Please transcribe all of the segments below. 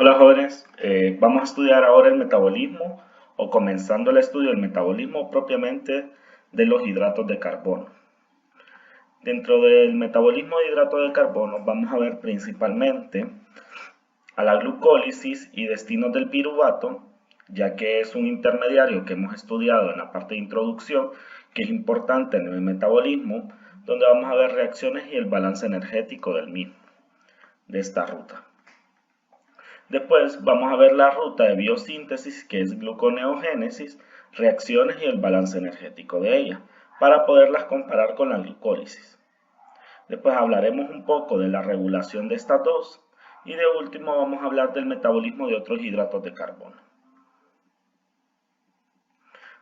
Hola jóvenes, vamos a estudiar ahora el metabolismo o comenzando el estudio del metabolismo propiamente de los hidratos de carbono. Dentro del metabolismo de hidratos de carbono vamos a ver principalmente a la glucólisis y destinos del piruvato, ya que es un intermediario que hemos estudiado en la parte de introducción, que es importante en el metabolismo, donde vamos a ver reacciones y el balance energético del mismo, de esta ruta. Después vamos a ver la ruta de biosíntesis, que es gluconeogénesis, reacciones y el balance energético de ella, para poderlas comparar con la glucólisis. Después hablaremos un poco de la regulación de estas dos y de último vamos a hablar del metabolismo de otros hidratos de carbono.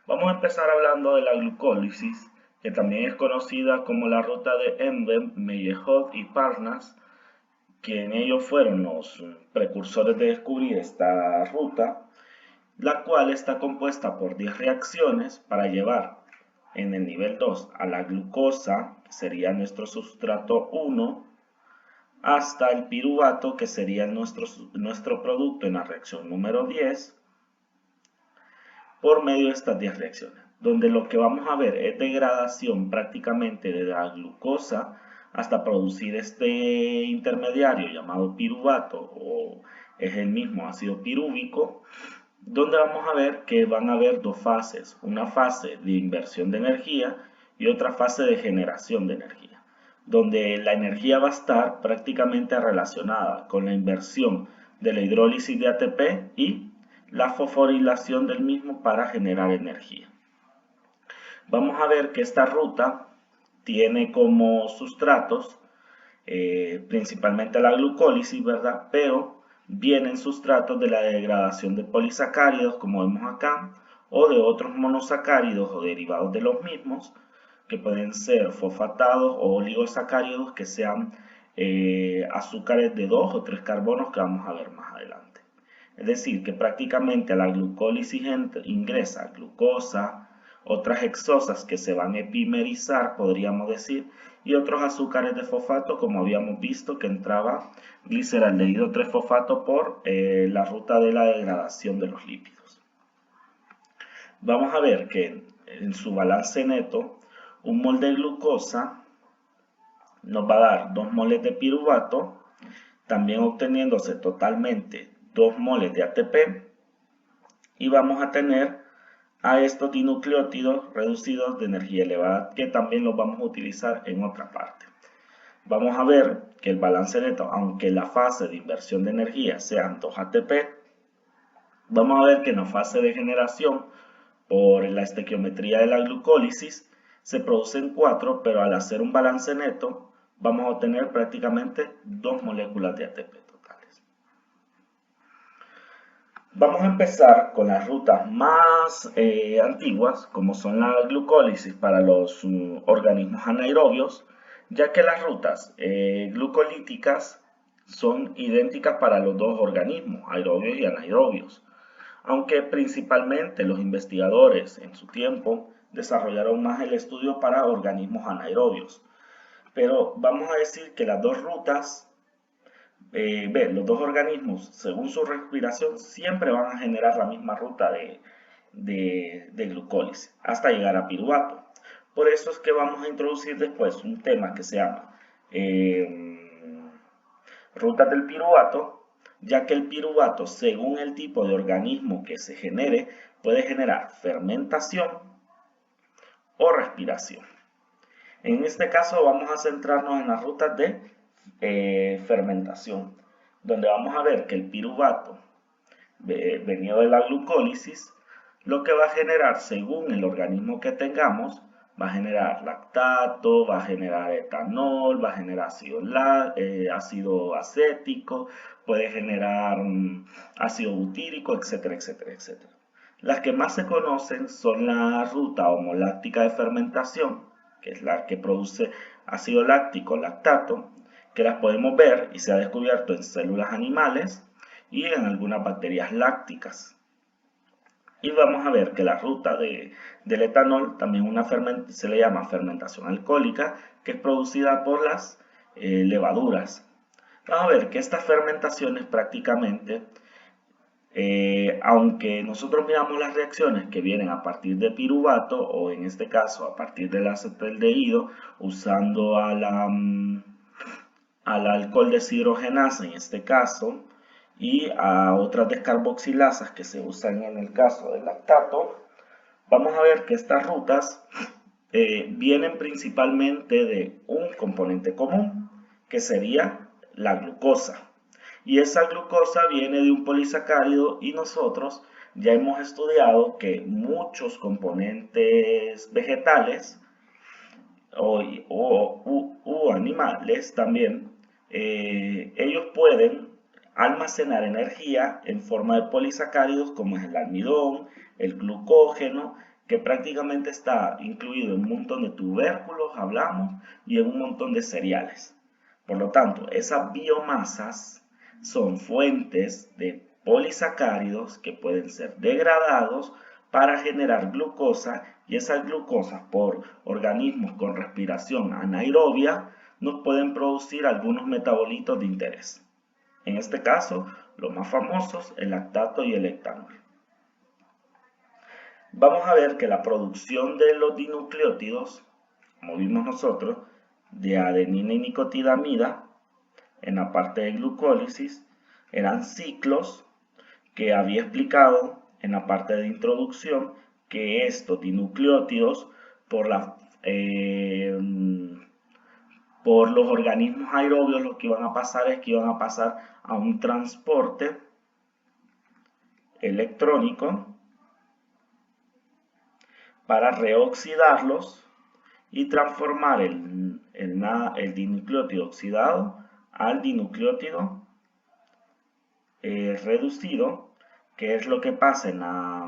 Vamos a empezar hablando de la glucólisis, que también es conocida como la ruta de Emben, Meyerhoff y Parnas, quien ellos fueron los precursores de descubrir esta ruta, la cual está compuesta por 10 reacciones para llevar en el nivel 2 a la glucosa, que sería nuestro sustrato 1, hasta el piruvato, que sería nuestro producto en la reacción número 10, por medio de estas 10 reacciones, donde lo que vamos a ver es degradación prácticamente de la glucosa hasta producir este intermediario llamado piruvato, o es el mismo ácido pirúvico, donde vamos a ver que van a haber dos fases, una fase de inversión de energía y otra fase de generación de energía, donde la energía va a estar prácticamente relacionada con la inversión de la hidrólisis de ATP y la fosforilación del mismo para generar energía. Vamos a ver que esta ruta tiene como sustratos principalmente la glucólisis, ¿verdad? Pero vienen sustratos de la degradación de polisacáridos, como vemos acá, o de otros monosacáridos o derivados de los mismos, que pueden ser fosfatados o oligosacáridos, que sean azúcares de 2 o 3 carbonos que vamos a ver más adelante. Es decir, que prácticamente a la glucólisis ingresa glucosa, otras hexosas que se van a epimerizar, podríamos decir, y otros azúcares de fosfato, como habíamos visto que entraba gliceraldehído 3-fosfato por la ruta de la degradación de los lípidos. Vamos a ver que en su balance neto, un mol de glucosa nos va a dar 2 moles de piruvato, también obteniéndose totalmente 2 moles de ATP, y vamos a tener a estos dinucleótidos reducidos de energía elevada, que también los vamos a utilizar en otra parte. Vamos a ver que el balance neto, aunque la fase de inversión de energía sean 2 ATP, vamos a ver que en la fase de generación, por la estequiometría de la glucólisis, se producen 4, pero al hacer un balance neto, vamos a obtener prácticamente 2 moléculas de ATP. Vamos a empezar con las rutas más antiguas, como son la glucólisis para los organismos anaerobios, ya que las rutas glucolíticas son idénticas para los dos organismos, aerobios y anaerobios, aunque principalmente los investigadores en su tiempo desarrollaron más el estudio para organismos anaerobios. Pero vamos a decir que las dos rutas los dos organismos, según su respiración, siempre van a generar la misma ruta de glucólisis hasta llegar a piruvato. Por eso es que vamos a introducir después un tema que se llama rutas del piruvato, ya que el piruvato, según el tipo de organismo que se genere, puede generar fermentación o respiración. En este caso vamos a centrarnos en las rutas de fermentación, donde vamos a ver que el piruvato venido de la glucólisis, lo que va a generar según el organismo que tengamos, va a generar lactato, va a generar etanol, va a generar ácido acético, puede generar ácido butírico, etcétera, etcétera, etcétera. Las que más se conocen son la ruta homoláctica de fermentación, que es la que produce ácido láctico, lactato, que las podemos ver y se ha descubierto en células animales y en algunas bacterias lácticas. Y vamos a ver que la ruta del etanol también se le llama fermentación alcohólica, que es producida por las levaduras. Vamos a ver que estas fermentaciones prácticamente Aunque nosotros miramos las reacciones que vienen a partir de piruvato o en este caso a partir del acetaldehído usando al alcohol deshidrogenasa en este caso y a otras descarboxilasas que se usan en el caso del lactato, vamos a ver que estas rutas vienen principalmente de un componente común que sería la glucosa. Y esa glucosa viene de un polisacárido y nosotros ya hemos estudiado que muchos componentes vegetales o animales también, ellos pueden almacenar energía en forma de polisacáridos como es el almidón, el glucógeno, que prácticamente está incluido en un montón de tubérculos, hablamos, y en un montón de cereales. Por lo tanto, esas biomasas son fuentes de polisacáridos que pueden ser degradados para generar glucosa y esas glucosas por organismos con respiración anaerobia nos pueden producir algunos metabolitos de interés. En este caso, los más famosos, el lactato y el etanol. Vamos a ver que la producción de los dinucleótidos, como vimos nosotros, de adenina y nicotidamida, en la parte de glucólisis, eran ciclos que había explicado en la parte de introducción que estos dinucleótidos por los organismos aerobios lo que iban a pasar es que iban a pasar a un transporte electrónico para reoxidarlos y transformar el dinucleótido oxidado al dinucleótido reducido, que es lo que pasa en la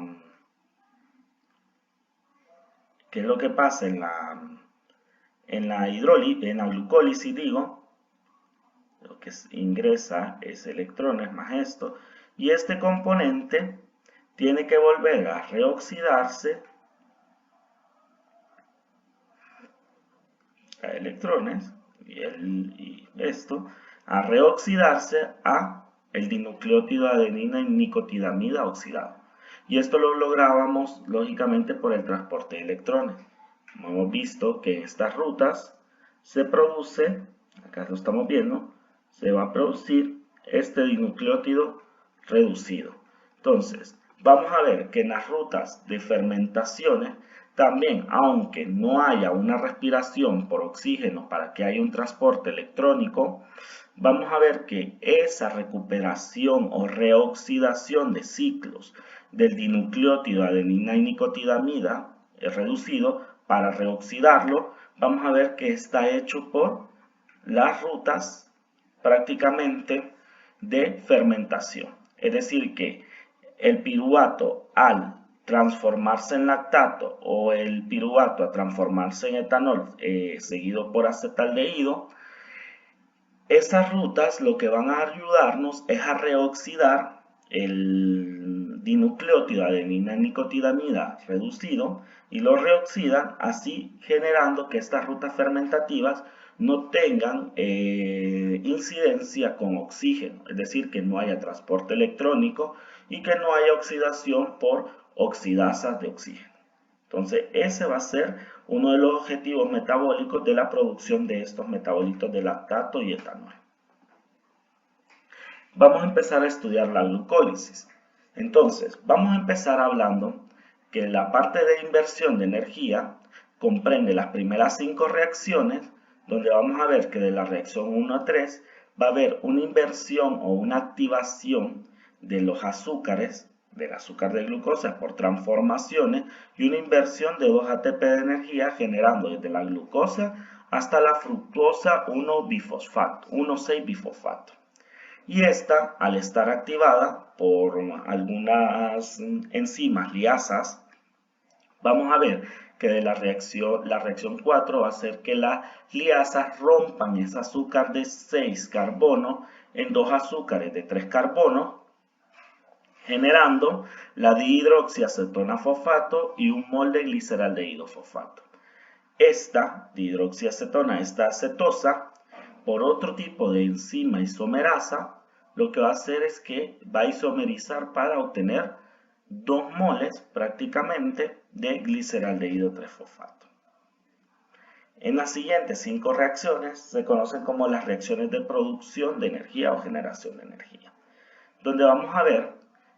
glucólisis, digo. Lo que ingresa es electrones más esto, y este componente tiene que volver a reoxidarse a electrones y esto a reoxidarse a el dinucleótido de adenina y nicotidamida oxidado. Y esto lo lográbamos lógicamente por el transporte de electrones. Como hemos visto que en estas rutas se produce, acá lo estamos viendo, se va a producir este dinucleótido reducido. Entonces, vamos a ver que en las rutas de fermentaciones también, aunque no haya una respiración por oxígeno para que haya un transporte electrónico, vamos a ver que esa recuperación o reoxidación de ciclos del dinucleótido adenina y nicotidamida reducido para reoxidarlo, vamos a ver que está hecho por las rutas prácticamente de fermentación. Es decir que el piruvato al transformarse en lactato o el piruvato a transformarse en etanol seguido por acetaldehído, esas rutas lo que van a ayudarnos es a reoxidar el dinucleótido adenina nicotidamida reducido y lo reoxidan así generando que estas rutas fermentativas no tengan incidencia con oxígeno, es decir, que no haya transporte electrónico y que no haya oxidación por oxidasas de oxígeno. Entonces, ese va a ser uno de los objetivos metabólicos de la producción de estos metabolitos de lactato y etanol. Vamos a empezar a estudiar la glucólisis. Entonces, vamos a empezar hablando que la parte de inversión de energía comprende las primeras 5 reacciones, donde vamos a ver que de la reacción 1 a 3 va a haber una inversión o una activación de los azúcares, del azúcar de glucosa por transformaciones y una inversión de 2 ATP de energía generando desde la glucosa hasta la fructosa 1,6-bifosfato. Y esta, al estar activada por algunas enzimas liasas, vamos a ver que de la reacción 4 va a hacer que las liasas rompan ese azúcar de 6 carbono en 2 azúcares de 3 carbonos, generando la dihidroxiacetona fosfato y un mol de gliceraldehído fosfato. Esta dihidroxiacetona, esta acetosa, por otro tipo de enzima isomerasa, lo que va a hacer es que va a isomerizar para obtener 2 moles prácticamente de gliceraldehído 3-fosfato. En las siguientes 5 reacciones se conocen como las reacciones de producción de energía o generación de energía, donde vamos a ver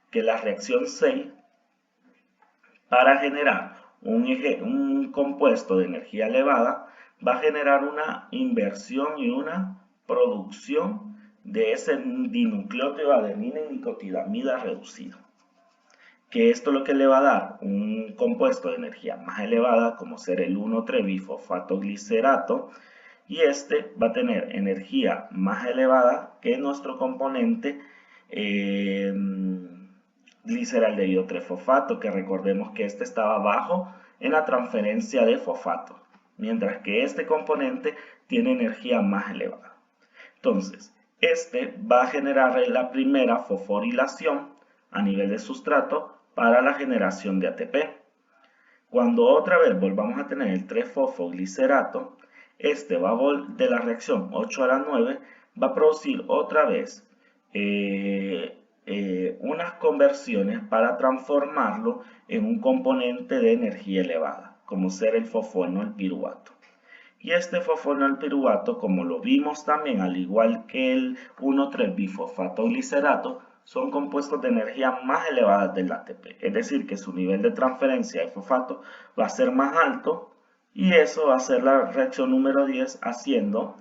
que la reacción 6, para generar un compuesto de energía elevada, va a generar una inversión y una producción de ese dinucleótido adenina y nicotinamida reducido. Que esto lo que le va a dar un compuesto de energía más elevada, como ser el 1,3-bifosfato-glicerato, y este va a tener energía más elevada que nuestro componente gliceraldehído 3-fosfato, que recordemos que este estaba bajo en la transferencia de fosfato, mientras que este componente tiene energía más elevada. Entonces, este va a generar la primera fosforilación a nivel de sustrato para la generación de ATP. Cuando otra vez volvamos a tener el 3-fosfoglicerato, este va de la reacción 8 a la 9, va a producir otra vez unas conversiones para transformarlo en un componente de energía elevada, como ser el fosfonolpiruvato. Y este fosfonolpiruvato, como lo vimos también, al igual que el 1,3-bifosfato-glicerato, son compuestos de energía más elevadas del ATP. Es decir, que su nivel de transferencia de fosfato va a ser más alto, y eso va a ser la reacción número 10, haciendo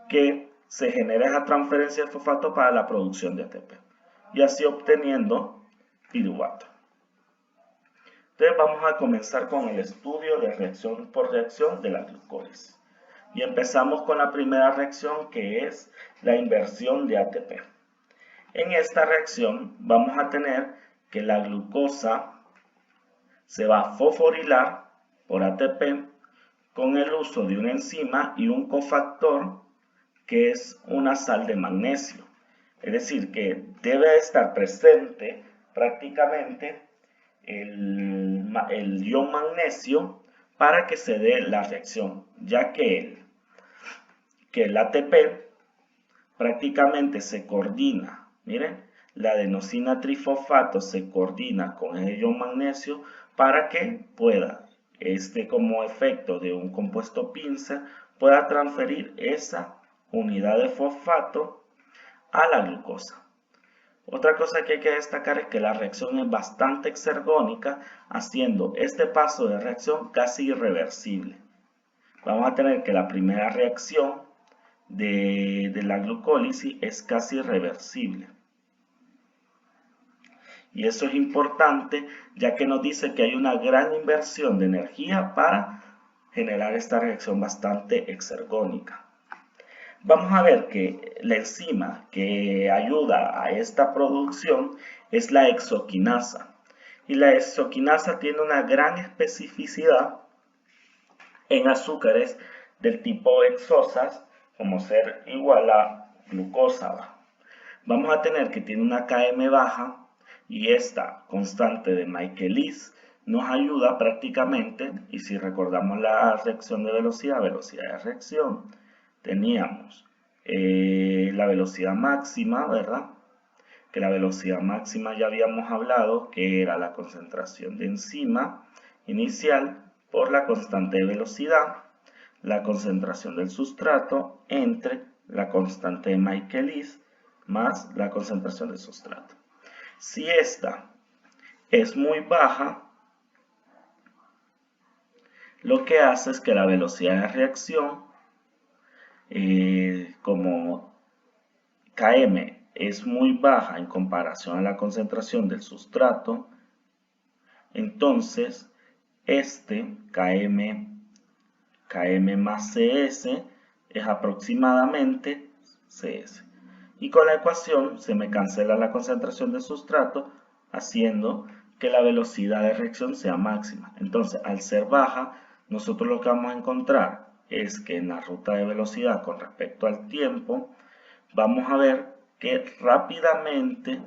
que se genere esa transferencia de fosfato para la producción de ATP, y así obteniendo piruvato. Entonces vamos a comenzar con el estudio de reacción por reacción de la glucólisis. Y empezamos con la primera reacción, que es la inversión de ATP. En esta reacción vamos a tener que la glucosa se va a fosforilar por ATP con el uso de una enzima y un cofactor, que es una sal de magnesio. Es decir, que debe estar presente prácticamente el ion magnesio para que se dé la reacción, ya que el ATP prácticamente se coordina. Miren, la adenosina trifosfato se coordina con el ion magnesio para que pueda, como efecto de un compuesto pincer, pueda transferir esa unidad de fosfato a la glucosa. Otra cosa que hay que destacar es que la reacción es bastante exergónica, haciendo este paso de reacción casi irreversible. Vamos a tener que la primera reacción de la glucólisis es casi irreversible. Y eso es importante, ya que nos dice que hay una gran inversión de energía para generar esta reacción bastante exergónica. Vamos a ver que la enzima que ayuda a esta producción es la hexoquinasa. Y la hexoquinasa tiene una gran especificidad en azúcares del tipo hexosas, como ser igual a glucosa. Vamos a tener que tiene una Km baja, y esta constante de Michaelis nos ayuda prácticamente, y si recordamos la reacción de velocidad de reacción, teníamos la velocidad máxima, ¿verdad? Que la velocidad máxima ya habíamos hablado que era la concentración de enzima inicial por la constante de velocidad, la concentración del sustrato entre la constante de Michaelis más la concentración del sustrato. Si esta es muy baja, lo que hace es que la velocidad de reacción, como Km es muy baja en comparación a la concentración del sustrato, entonces Km más Cs es aproximadamente Cs. Y con la ecuación se me cancela la concentración del sustrato, haciendo que la velocidad de reacción sea máxima. Entonces, al ser baja, nosotros lo que vamos a encontrar es que en la ruta de velocidad con respecto al tiempo, vamos a ver que rápidamente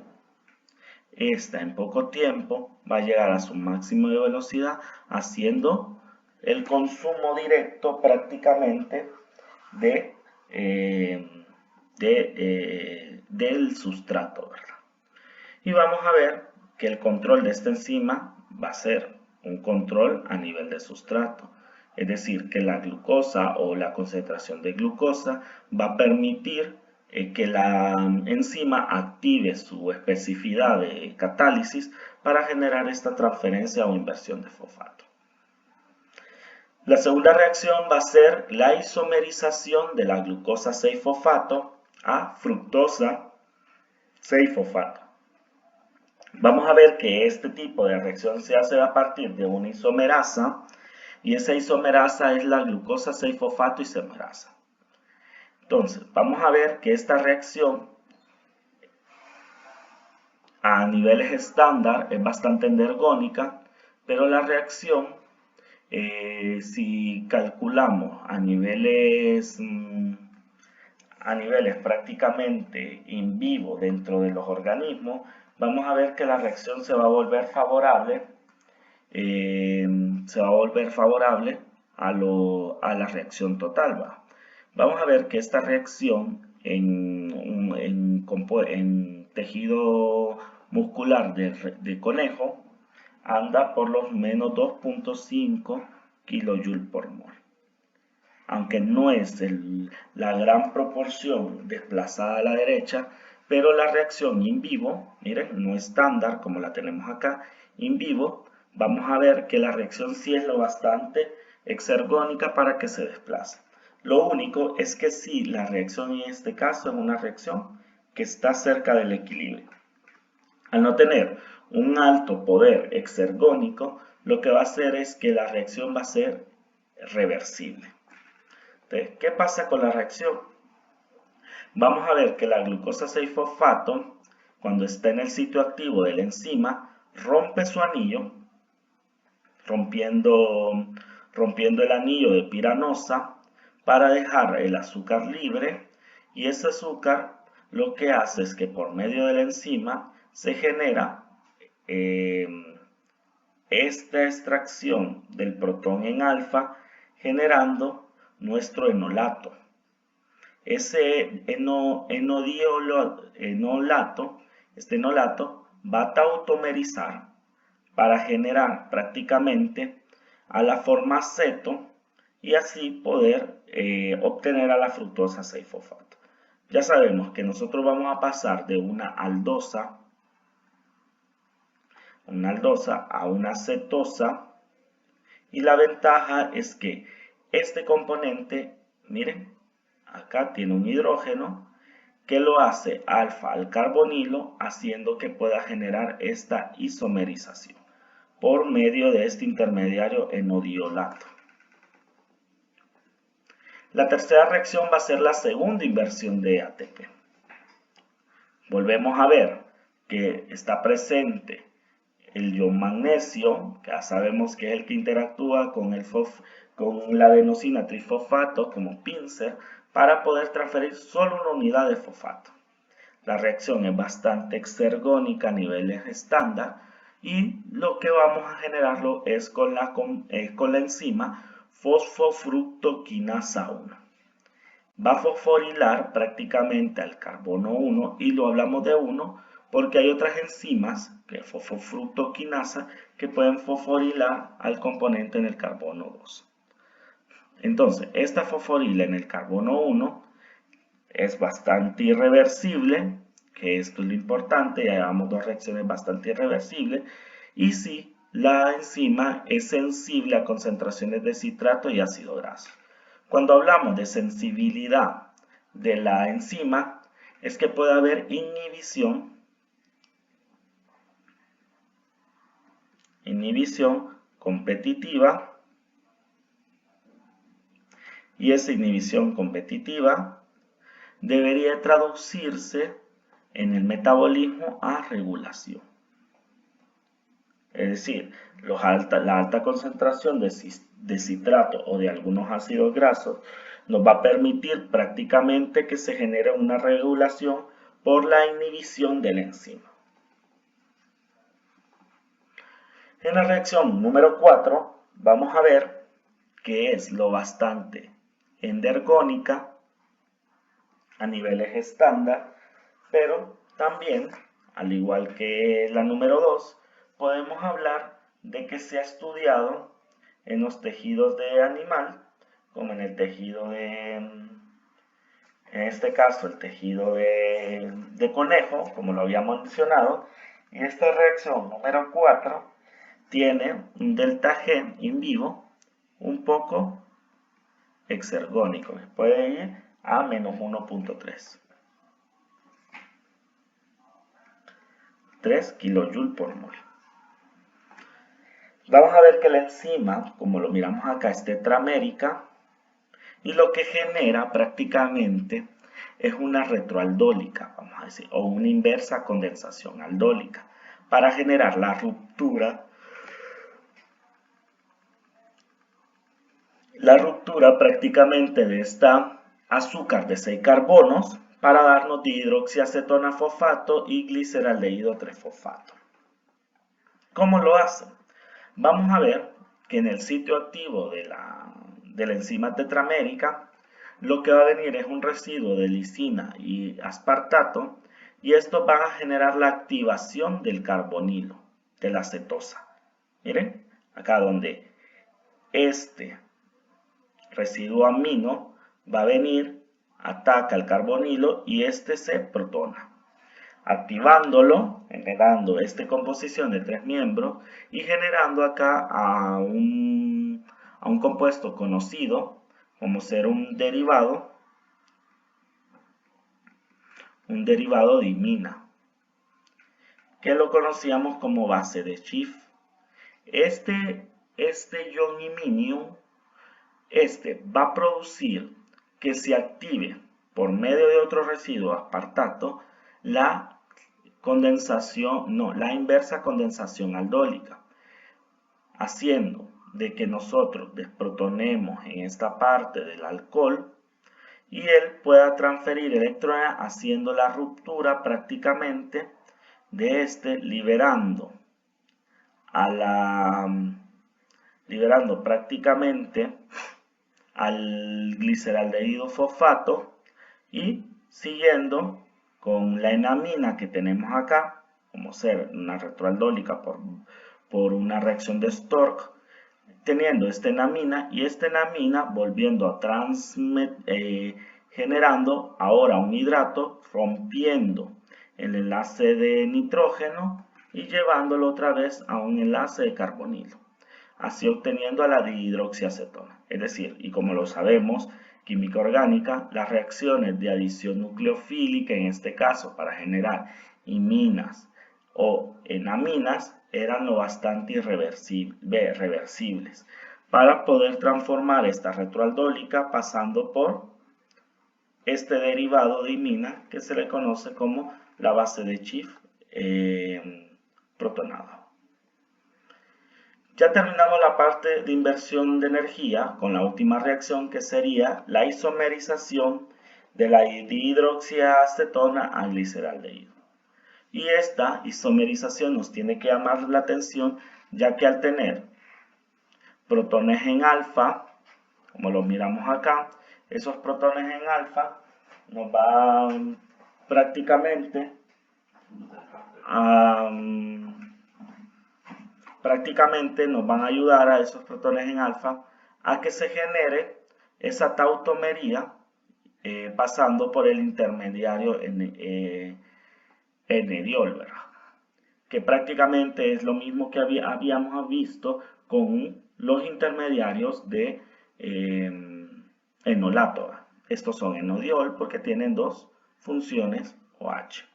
en poco tiempo va a llegar a su máximo de velocidad, haciendo el consumo directo prácticamente de del sustrato, ¿verdad? Y vamos a ver que el control de esta enzima va a ser un control a nivel de sustrato. Es decir, que la glucosa o la concentración de glucosa va a permitir que la enzima active su especificidad de catálisis para generar esta transferencia o inversión de fosfato. La segunda reacción va a ser la isomerización de la glucosa 6-fosfato a fructosa 6-fosfato. Vamos a ver que este tipo de reacción se hace a partir de una isomerasa, y esa isomerasa es la glucosa 6-fosfato isomerasa. Entonces, vamos a ver que esta reacción a niveles estándar es bastante energónica, pero la reacción, si calculamos a niveles prácticamente in vivo dentro de los organismos, vamos a ver que la reacción se va a volver favorable, a la reacción total. Vamos a ver que esta reacción en tejido muscular de conejo anda por los menos 2.5 kJ por mol. Aunque no es la gran proporción desplazada a la derecha, pero la reacción in vivo, miren, no estándar como la tenemos acá, in vivo, vamos a ver que la reacción sí es lo bastante exergónica para que se desplace. Lo único es que sí, la reacción en este caso es una reacción que está cerca del equilibrio. Al no tener un alto poder exergónico, lo que va a hacer es que la reacción va a ser reversible. Entonces, ¿qué pasa con la reacción? Vamos a ver que la glucosa 6-fosfato, cuando está en el sitio activo de la enzima, rompe su anillo, rompiendo el anillo de piranosa para dejar el azúcar libre, y ese azúcar lo que hace es que por medio de la enzima se genera esta extracción del protón en alfa, generando nuestro enolato. Ese enolato va a tautomerizar para generar prácticamente a la forma aceto y así poder obtener a la fructosa 6-fosfato. Ya sabemos que nosotros vamos a pasar de una aldosa a una cetosa, y la ventaja es que este componente, miren, acá tiene un hidrógeno que lo hace alfa al carbonilo, haciendo que pueda generar esta isomerización por medio de este intermediario enodiolato. La tercera reacción va a ser la segunda inversión de ATP. Volvemos a ver que está presente el ion magnesio, que ya sabemos que es el que interactúa con la adenosina trifosfato como pincer para poder transferir solo una unidad de fosfato. La reacción es bastante exergónica a niveles estándar, y lo que vamos a generarlo es con la enzima fosfofructoquinasa 1. Va a fosforilar prácticamente al carbono 1, y lo hablamos de 1 porque hay otras enzimas, que es fosfofructoquinasa, que pueden fosforilar al componente en el carbono 2. Entonces, esta fosforila en el carbono 1 es bastante irreversible, que esto es lo importante, ya llevamos dos reacciones bastante irreversibles, y sí, la enzima es sensible a concentraciones de citrato y ácido graso. Cuando hablamos de sensibilidad de la enzima, es que puede haber inhibición competitiva, y esa inhibición competitiva debería traducirse en el metabolismo a regulación. Es decir, la alta concentración de citrato o de algunos ácidos grasos nos va a permitir prácticamente que se genere una regulación por la inhibición de la enzima. En la reacción número 4 vamos a ver que es lo bastante endergónica a niveles estándar, Pero también, al igual que la número 2, podemos hablar de que se ha estudiado en los tejidos de animal, como en el tejido en este caso el tejido de conejo, como lo habíamos mencionado, y esta reacción número 4 tiene un delta G in vivo un poco exergónico, que puede ir a menos 1.3. 3 kJ por mol. Vamos a ver que la enzima, como lo miramos acá, es tetramérica y lo que genera prácticamente es una retroaldólica, vamos a decir, o una inversa condensación aldólica para generar la ruptura prácticamente de esta azúcar de 6 carbonos para darnos dihidroxiacetona fosfato y gliceraldehído 3-fosfato. ¿Cómo lo hacen? Vamos a ver que en el sitio activo de la enzima tetramérica lo que va a venir es un residuo de lisina y aspartato y esto va a generar la activación del carbonilo, de la cetosa. Miren, acá donde este residuo amino va a venir, ataca el carbonilo y este se protona, activándolo, generando esta composición de 3 miembros y generando acá a un compuesto conocido como ser un derivado de imina, que lo conocíamos como base de Schiff. Este ion iminio va a producir que se active por medio de otro residuo aspartato la inversa condensación aldólica, haciendo de que nosotros desprotonemos en esta parte del alcohol y él pueda transferir electrones haciendo la ruptura prácticamente de liberando prácticamente al gliceraldehído fosfato y siguiendo con la enamina que tenemos acá, como ser una retroaldólica por una reacción de Stork, teniendo esta enamina y esta enamina volviendo a generando ahora un hidrato, rompiendo el enlace de nitrógeno y llevándolo otra vez a un enlace de carbonilo, así obteniendo a la dihidroxiacetona. Es decir, y como lo sabemos, química orgánica, las reacciones de adición nucleofílica, en este caso para generar iminas o enaminas, eran lo bastante reversibles para poder transformar esta retroaldólica pasando por este derivado de imina que se le conoce como la base de Schiff protonada. Ya terminamos la parte de inversión de energía con la última reacción, que sería la isomerización de la dihidroxiacetona a gliceraldehído. Y esta isomerización nos tiene que llamar la atención, ya que al tener protones en alfa, como lo miramos acá, esos protones en alfa nos van prácticamente nos van a ayudar a esos protones en alfa a que se genere esa tautomería pasando por el intermediario N-diol, ¿verdad? Que prácticamente es lo mismo que habíamos visto con los intermediarios de enolato. Estos son enodiol porque tienen dos funciones OH.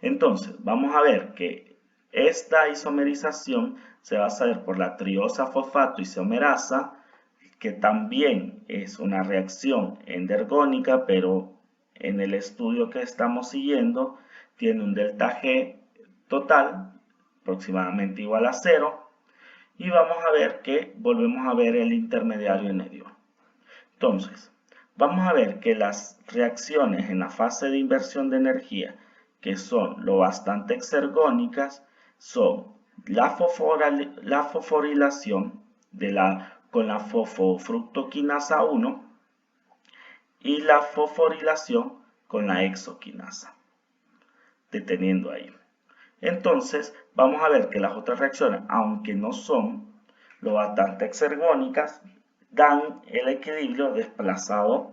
Entonces, vamos a ver que esta isomerización se va a hacer por la triosa fosfato isomerasa, que también es una reacción endergónica, pero en el estudio que estamos siguiendo tiene un delta G total aproximadamente igual a 0 y vamos a ver que volvemos a ver el intermediario N-diol. Entonces, vamos a ver que las reacciones en la fase de inversión de energía, que son lo bastante exergónicas, son la fosforilación con la fosfofructoquinasa 1 y la fosforilación con la hexoquinasa. deteniendo ahí. Entonces vamos a ver que las otras reacciones, aunque no son lo bastante exergónicas, dan el equilibrio desplazado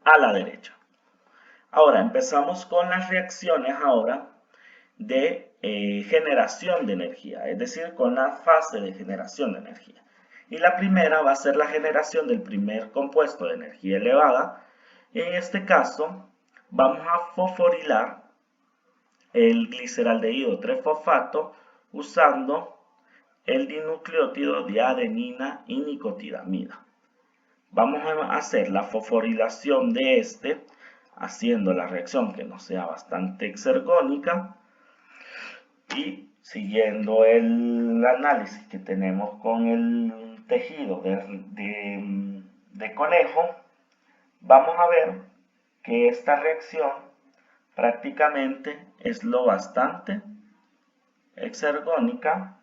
a la derecha. Ahora empezamos con las reacciones de generación de energía, es decir, con la fase de generación de energía. Y la primera va a ser la generación del primer compuesto de energía elevada. En este caso, vamos a fosforilar el gliceraldehído 3-fosfato usando el dinucleótido de adenina y nicotidamida. Vamos a hacer la fosforilación de este, haciendo la reacción que nos sea bastante exergónica y siguiendo el análisis que tenemos con el tejido de conejo, vamos a ver que esta reacción prácticamente es lo bastante exergónica,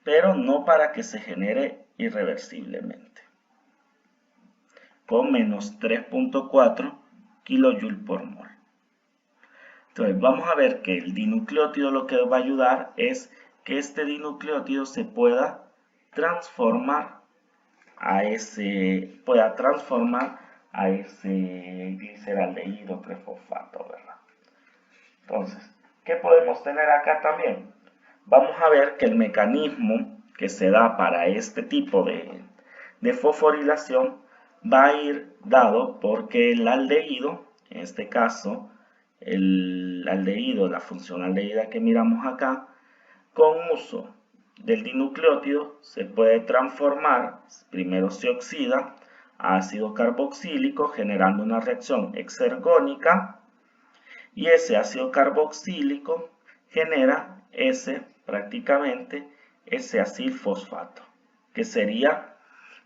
pero no para que se genere irreversiblemente, con menos 3.4 kJ por mol. Entonces vamos a ver que el dinucleótido lo que va a ayudar es que este dinucleótido se pueda transformar a ese gliceraldehído 3-fosfato, ¿verdad? Entonces, ¿qué podemos tener acá también? Vamos a ver que el mecanismo que se da para este tipo de fosforilación va a ir dado porque el aldehído, en este caso, el aldehído, la función aldehída que miramos acá, con uso del dinucleótido se puede transformar, primero se oxida a ácido carboxílico generando una reacción exergónica y ese ácido carboxílico genera prácticamente ese acilfosfato, que sería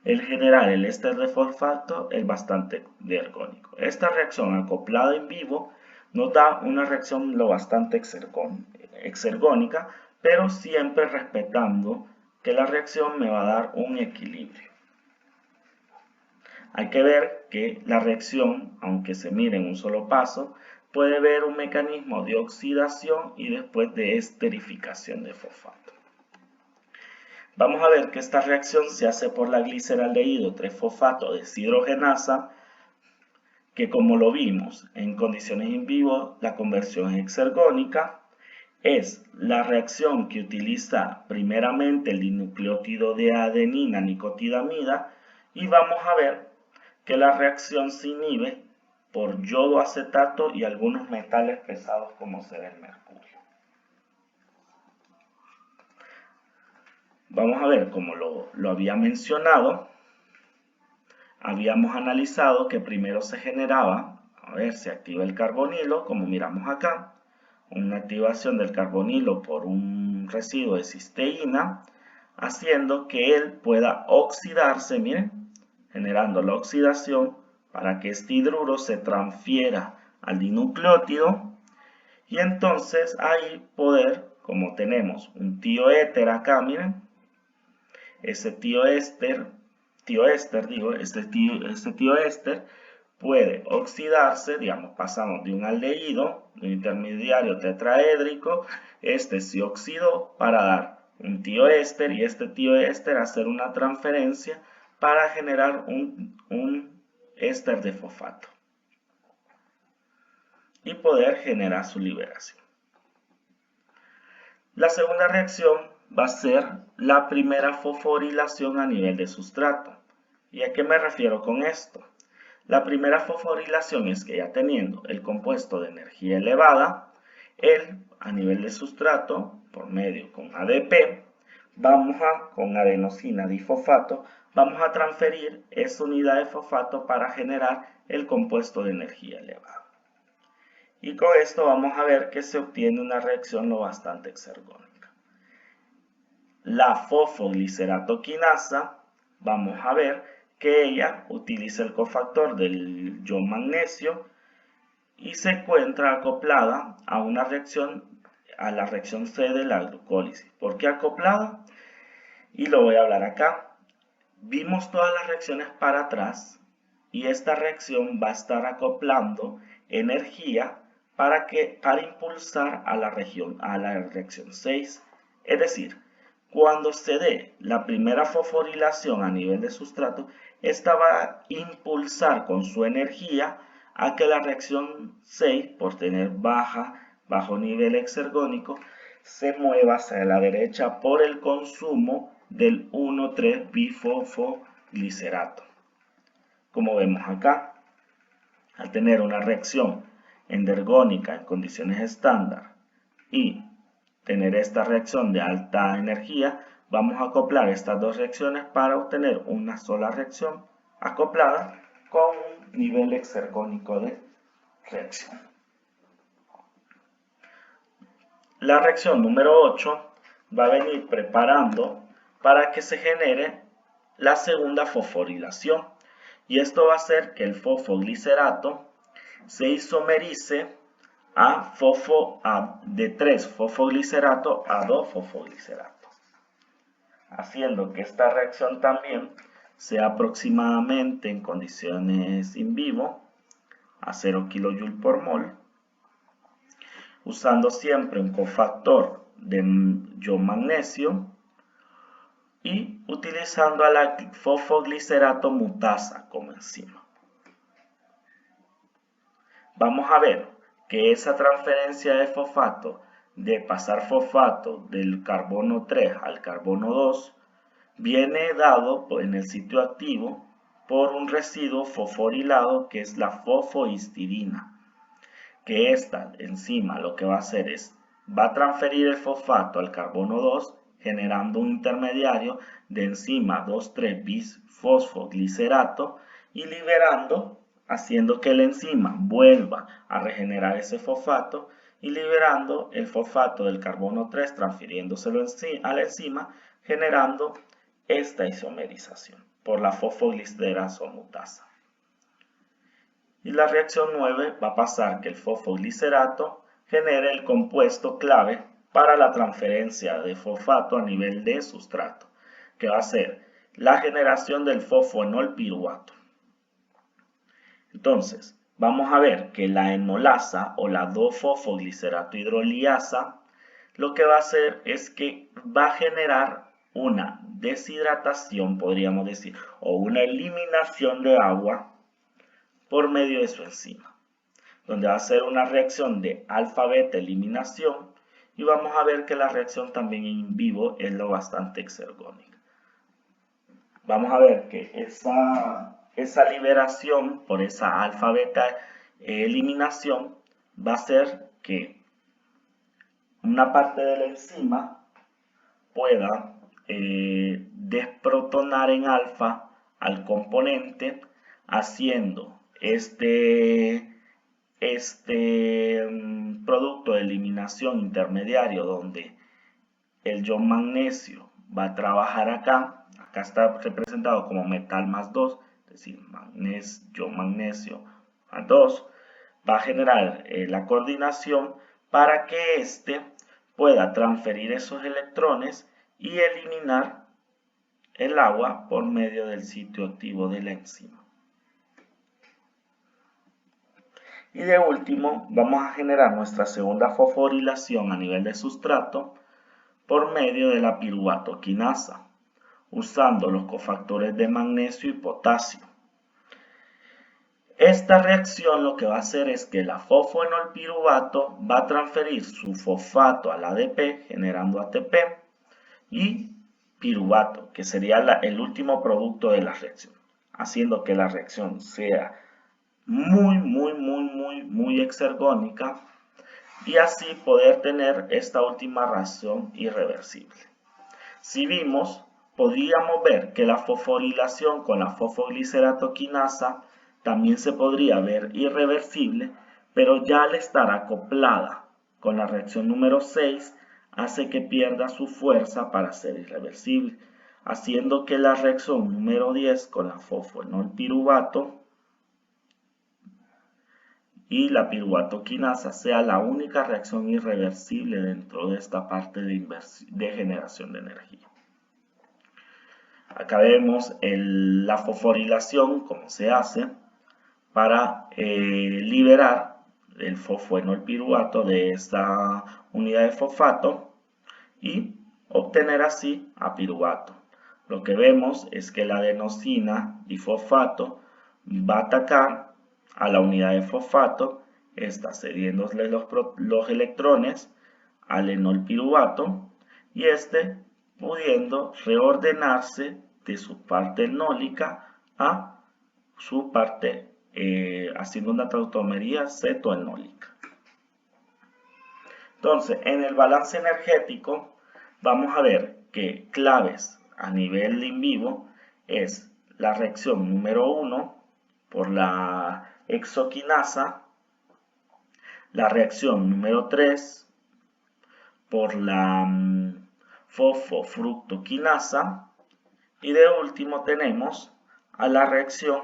el generar el éster de fosfato el bastante ergónico. Esta reacción acoplada en vivo nos da una reacción lo bastante exergónica, pero siempre respetando que la reacción me va a dar un equilibrio. Hay que ver que la reacción, aunque se mire en un solo paso, puede ver un mecanismo de oxidación y después de esterificación de fosfato. Vamos a ver que esta reacción se hace por la gliceraldehído 3-fosfato deshidrogenasa, que como lo vimos en condiciones in vivo, la conversión es exergónica. Es la reacción que utiliza primeramente el dinucleótido de adenina nicotidamida y vamos a ver que la reacción se inhibe por yodo acetato y algunos metales pesados como será el mercurio. Vamos a ver, como lo había mencionado, habíamos analizado que primero se generaba, se activa el carbonilo, como miramos acá, una activación del carbonilo por un residuo de cisteína, haciendo que él pueda oxidarse, miren, generando la oxidación para que este hidruro se transfiera al dinucleótido y entonces ahí poder, como tenemos un tioéter acá, miren, ese tioéster puede oxidarse, digamos, pasamos de un aldehído, de un intermediario tetraédrico, este se oxidó para dar un tioéster y este tioéster hacer una transferencia para generar un éster de fosfato y poder generar su liberación. La segunda reacción va a ser la primera fosforilación a nivel de sustrato. ¿Y a qué me refiero con esto? La primera fosforilación es que ya teniendo el compuesto de energía elevada, a nivel de sustrato, por medio con ADP, con adenosina difosfato, vamos a transferir esa unidad de fosfato para generar el compuesto de energía elevada. Y con esto vamos a ver que se obtiene una reacción lo bastante exergónica. La fosfogliceratoquinasa, vamos a ver que ella utiliza el cofactor del ion magnesio y se encuentra acoplada a la reacción C de la glucólisis. ¿Por qué acoplada? Y lo voy a hablar acá. Vimos todas las reacciones para atrás y esta reacción va a estar acoplando energía para impulsar a la reacción 6. Es decir, cuando se dé la primera fosforilación a nivel de sustrato, esta va a impulsar con su energía a que la reacción 6, por tener bajo nivel exergónico, se mueva hacia la derecha por el consumo del 1,3-bifosfoglicerato. Como vemos acá, al tener una reacción endergónica en condiciones estándar y tener esta reacción de alta energía, vamos a acoplar estas dos reacciones para obtener una sola reacción acoplada con un nivel exergónico de reacción. La reacción número 8 va a venir preparando para que se genere la segunda fosforilación, y esto va a hacer que el fosfoglicerato se isomerice de 3 fosfoglicerato a 2 fosfoglicerato, haciendo que esta reacción también sea aproximadamente en condiciones in vivo a 0 kJ por mol, usando siempre un cofactor de ion magnesio y utilizando a la fosfoglicerato mutasa como enzima. Vamos a ver que esa transferencia de fosfato, de pasar fosfato del carbono 3 al carbono 2, viene dado en el sitio activo por un residuo fosforilado que es la fosfohistidina, que esta enzima lo que va a hacer es, va a transferir el fosfato al carbono 2, generando un intermediario de enzima 2,3-bisfosfoglicerato y liberando, haciendo que la enzima vuelva a regenerar ese fosfato y liberando el fosfato del carbono 3, transfiriéndoselo a la enzima, generando esta isomerización por la fosfoglicerato mutasa. Y la reacción 9 va a pasar que el fosfoglicerato genere el compuesto clave para la transferencia de fosfato a nivel de sustrato, que va a ser la generación del fosfoenol piruvato. Entonces, vamos a ver que la enolasa o la 2-fosfoglicerato hidroliasa lo que va a hacer es que va a generar una deshidratación, podríamos decir, o una eliminación de agua por medio de su enzima, donde va a ser una reacción de alfa-beta eliminación, y vamos a ver que la reacción también in vivo es lo bastante exergónica. Vamos a ver que esa liberación por esa alfa-beta eliminación va a hacer que una parte de la enzima pueda desprotonar en alfa al componente, haciendo este producto de eliminación intermediario, donde el ion magnesio va a trabajar acá está representado como metal más 2, es decir, ion magnesio más 2, va a generar la coordinación para que éste pueda transferir esos electrones y eliminar el agua por medio del sitio activo de la enzima. Y de último, vamos a generar nuestra segunda fosforilación a nivel de sustrato por medio de la piruvato quinasa, usando los cofactores de magnesio y potasio. Esta reacción lo que va a hacer es que la fosfoenol piruvato va a transferir su fosfato al ADP, generando ATP, y piruvato, que sería el último producto de la reacción, haciendo que la reacción sea muy exergónica y así poder tener esta última reacción irreversible. Si vimos, podríamos ver que la fosforilación con la fosfoglicerato quinasa también se podría ver irreversible, pero ya al estar acoplada con la reacción número 6 hace que pierda su fuerza para ser irreversible, haciendo que la reacción número 10 con la fosfoenol piruvato y la piruvato quinasa sea la única reacción irreversible dentro de esta parte de generación de energía. Acá vemos la fosforilación, cómo se hace para liberar el fosfoenolpiruvato de esta unidad de fosfato y obtener así a piruvato. Lo que vemos es que la adenosina difosfato va a atacar a la unidad de fosfato, está cediéndole los electrones al enolpiruvato y este pudiendo reordenarse de su parte enólica a su parte, haciendo una tautomería cetoenólica. Entonces, en el balance energético vamos a ver que claves a nivel in vivo es la reacción número 1 por la exoquinasa, la reacción número 3 por la fosfofructoquinasa y de último tenemos a la reacción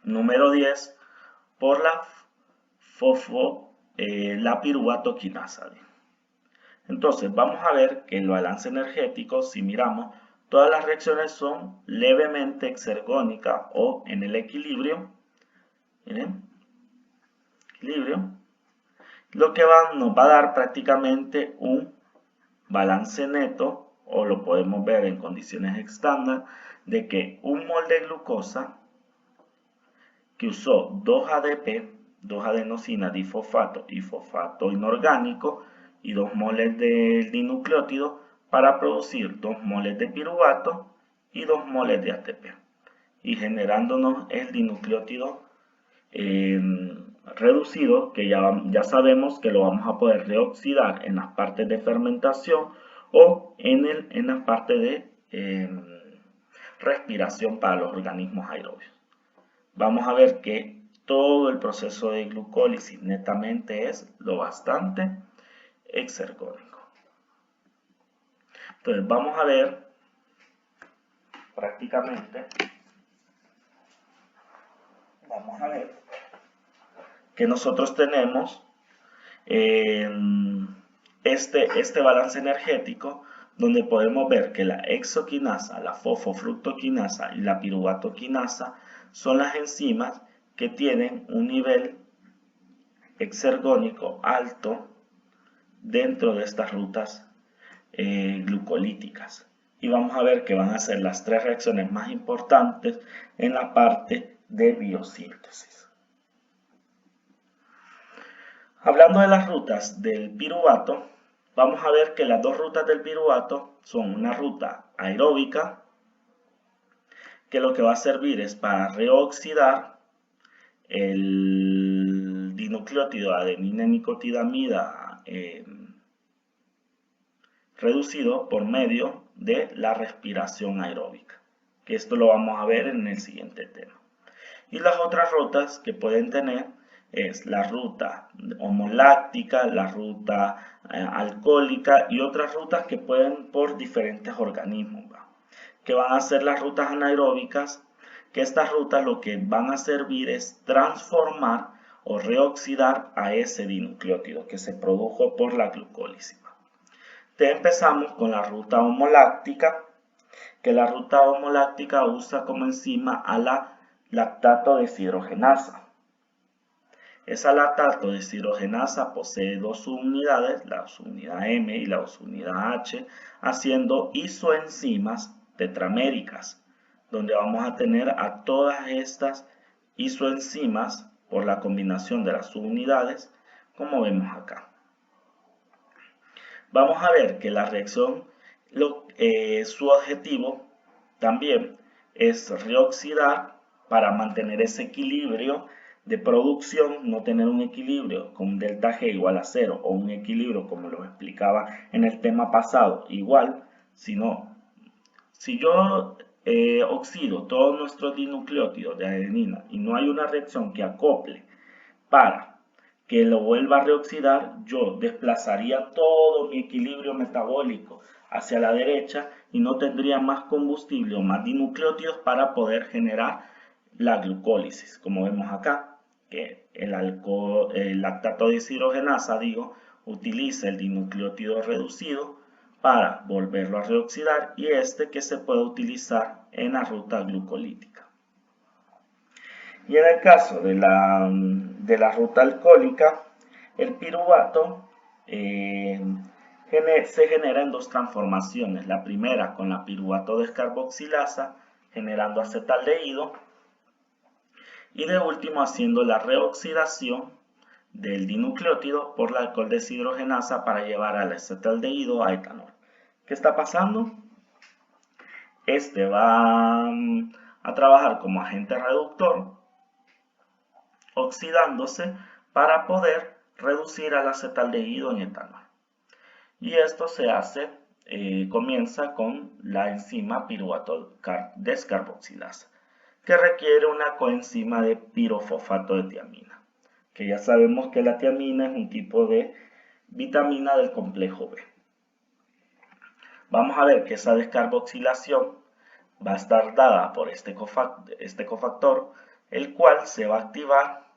número 10 por la piruvatoquinasa. Entonces vamos a ver que el balance energético, si miramos, todas las reacciones son levemente exergónicas o en el equilibrio. Miren, equilibrio. Lo que nos va a dar prácticamente un balance neto, o lo podemos ver en condiciones estándar, de que un mol de glucosa que usó 2 ADP, 2 adenosina difosfato y fosfato inorgánico, y 2 moles del dinucleótido para producir 2 moles de piruvato y 2 moles de ATP, y generándonos el dinucleótido reducido, que ya sabemos que lo vamos a poder reoxidar en las partes de fermentación o en las partes de respiración para los organismos aerobios. Vamos a ver que todo el proceso de glucólisis netamente es lo bastante exergónico. Entonces vamos a ver prácticamente, que nosotros tenemos este balance energético, donde podemos ver que la exoquinasa, la fosfofructoquinasa y la piruvatoquinasa son las enzimas que tienen un nivel exergónico alto dentro de estas rutas glucolíticas. Y vamos a ver que van a ser las 3 reacciones más importantes en la parte de biosíntesis. Hablando de las rutas del piruvato, vamos a ver que las 2 rutas del piruvato son una ruta aeróbica, que lo que va a servir es para reoxidar el dinucleótido adenina nicotidamida reducido por medio de la respiración aeróbica, que esto lo vamos a ver en el siguiente tema. Y las otras rutas que pueden tener es la ruta homoláctica, la ruta alcohólica y otras rutas que pueden por diferentes organismos, que van a ser las rutas anaeróbicas, que estas rutas lo que van a servir es transformar o reoxidar a ese dinucleótido que se produjo por la glucólisis. Empezamos con la ruta homoláctica, que la ruta homoláctica usa como enzima a la lactato deshidrogenasa. Esa lactato deshidrogenasa posee 2 subunidades, la subunidad M y la subunidad H, haciendo isoenzimas tetraméricas, donde vamos a tener a todas estas isoenzimas por la combinación de las subunidades, como vemos acá. Vamos a ver que la reacción, su objetivo también es reoxidar para mantener ese equilibrio de producción, no tener un equilibrio con delta G igual a 0 o un equilibrio como lo explicaba en el tema pasado igual, sino si yo oxido todos nuestros dinucleótidos de adenina y no hay una reacción que acople para que lo vuelva a reoxidar, yo desplazaría todo mi equilibrio metabólico hacia la derecha y no tendría más combustible o más dinucleótidos para poder generar la glucólisis, como vemos acá, que el lactato deshidrogenasa, utiliza el dinucleótido reducido para volverlo a reoxidar y que se puede utilizar en la ruta glucolítica. Y en el caso de la ruta alcohólica, el piruvato se genera en dos transformaciones. La primera con la piruvato descarboxilasa, generando acetaldehído, y de último haciendo la reoxidación del dinucleótido por la alcohol deshidrogenasa para llevar al acetaldehído a etanol. ¿Qué está pasando? Este va a trabajar como agente reductor, oxidándose para poder reducir al acetaldehído en etanol. Y esto se hace, comienza con la enzima piruvato descarboxilasa, que requiere una coenzima de pirofosfato de tiamina, que ya sabemos que la tiamina es un tipo de vitamina del complejo B. Vamos a ver que esa descarboxilación va a estar dada por este cofactor, el cual se va a activar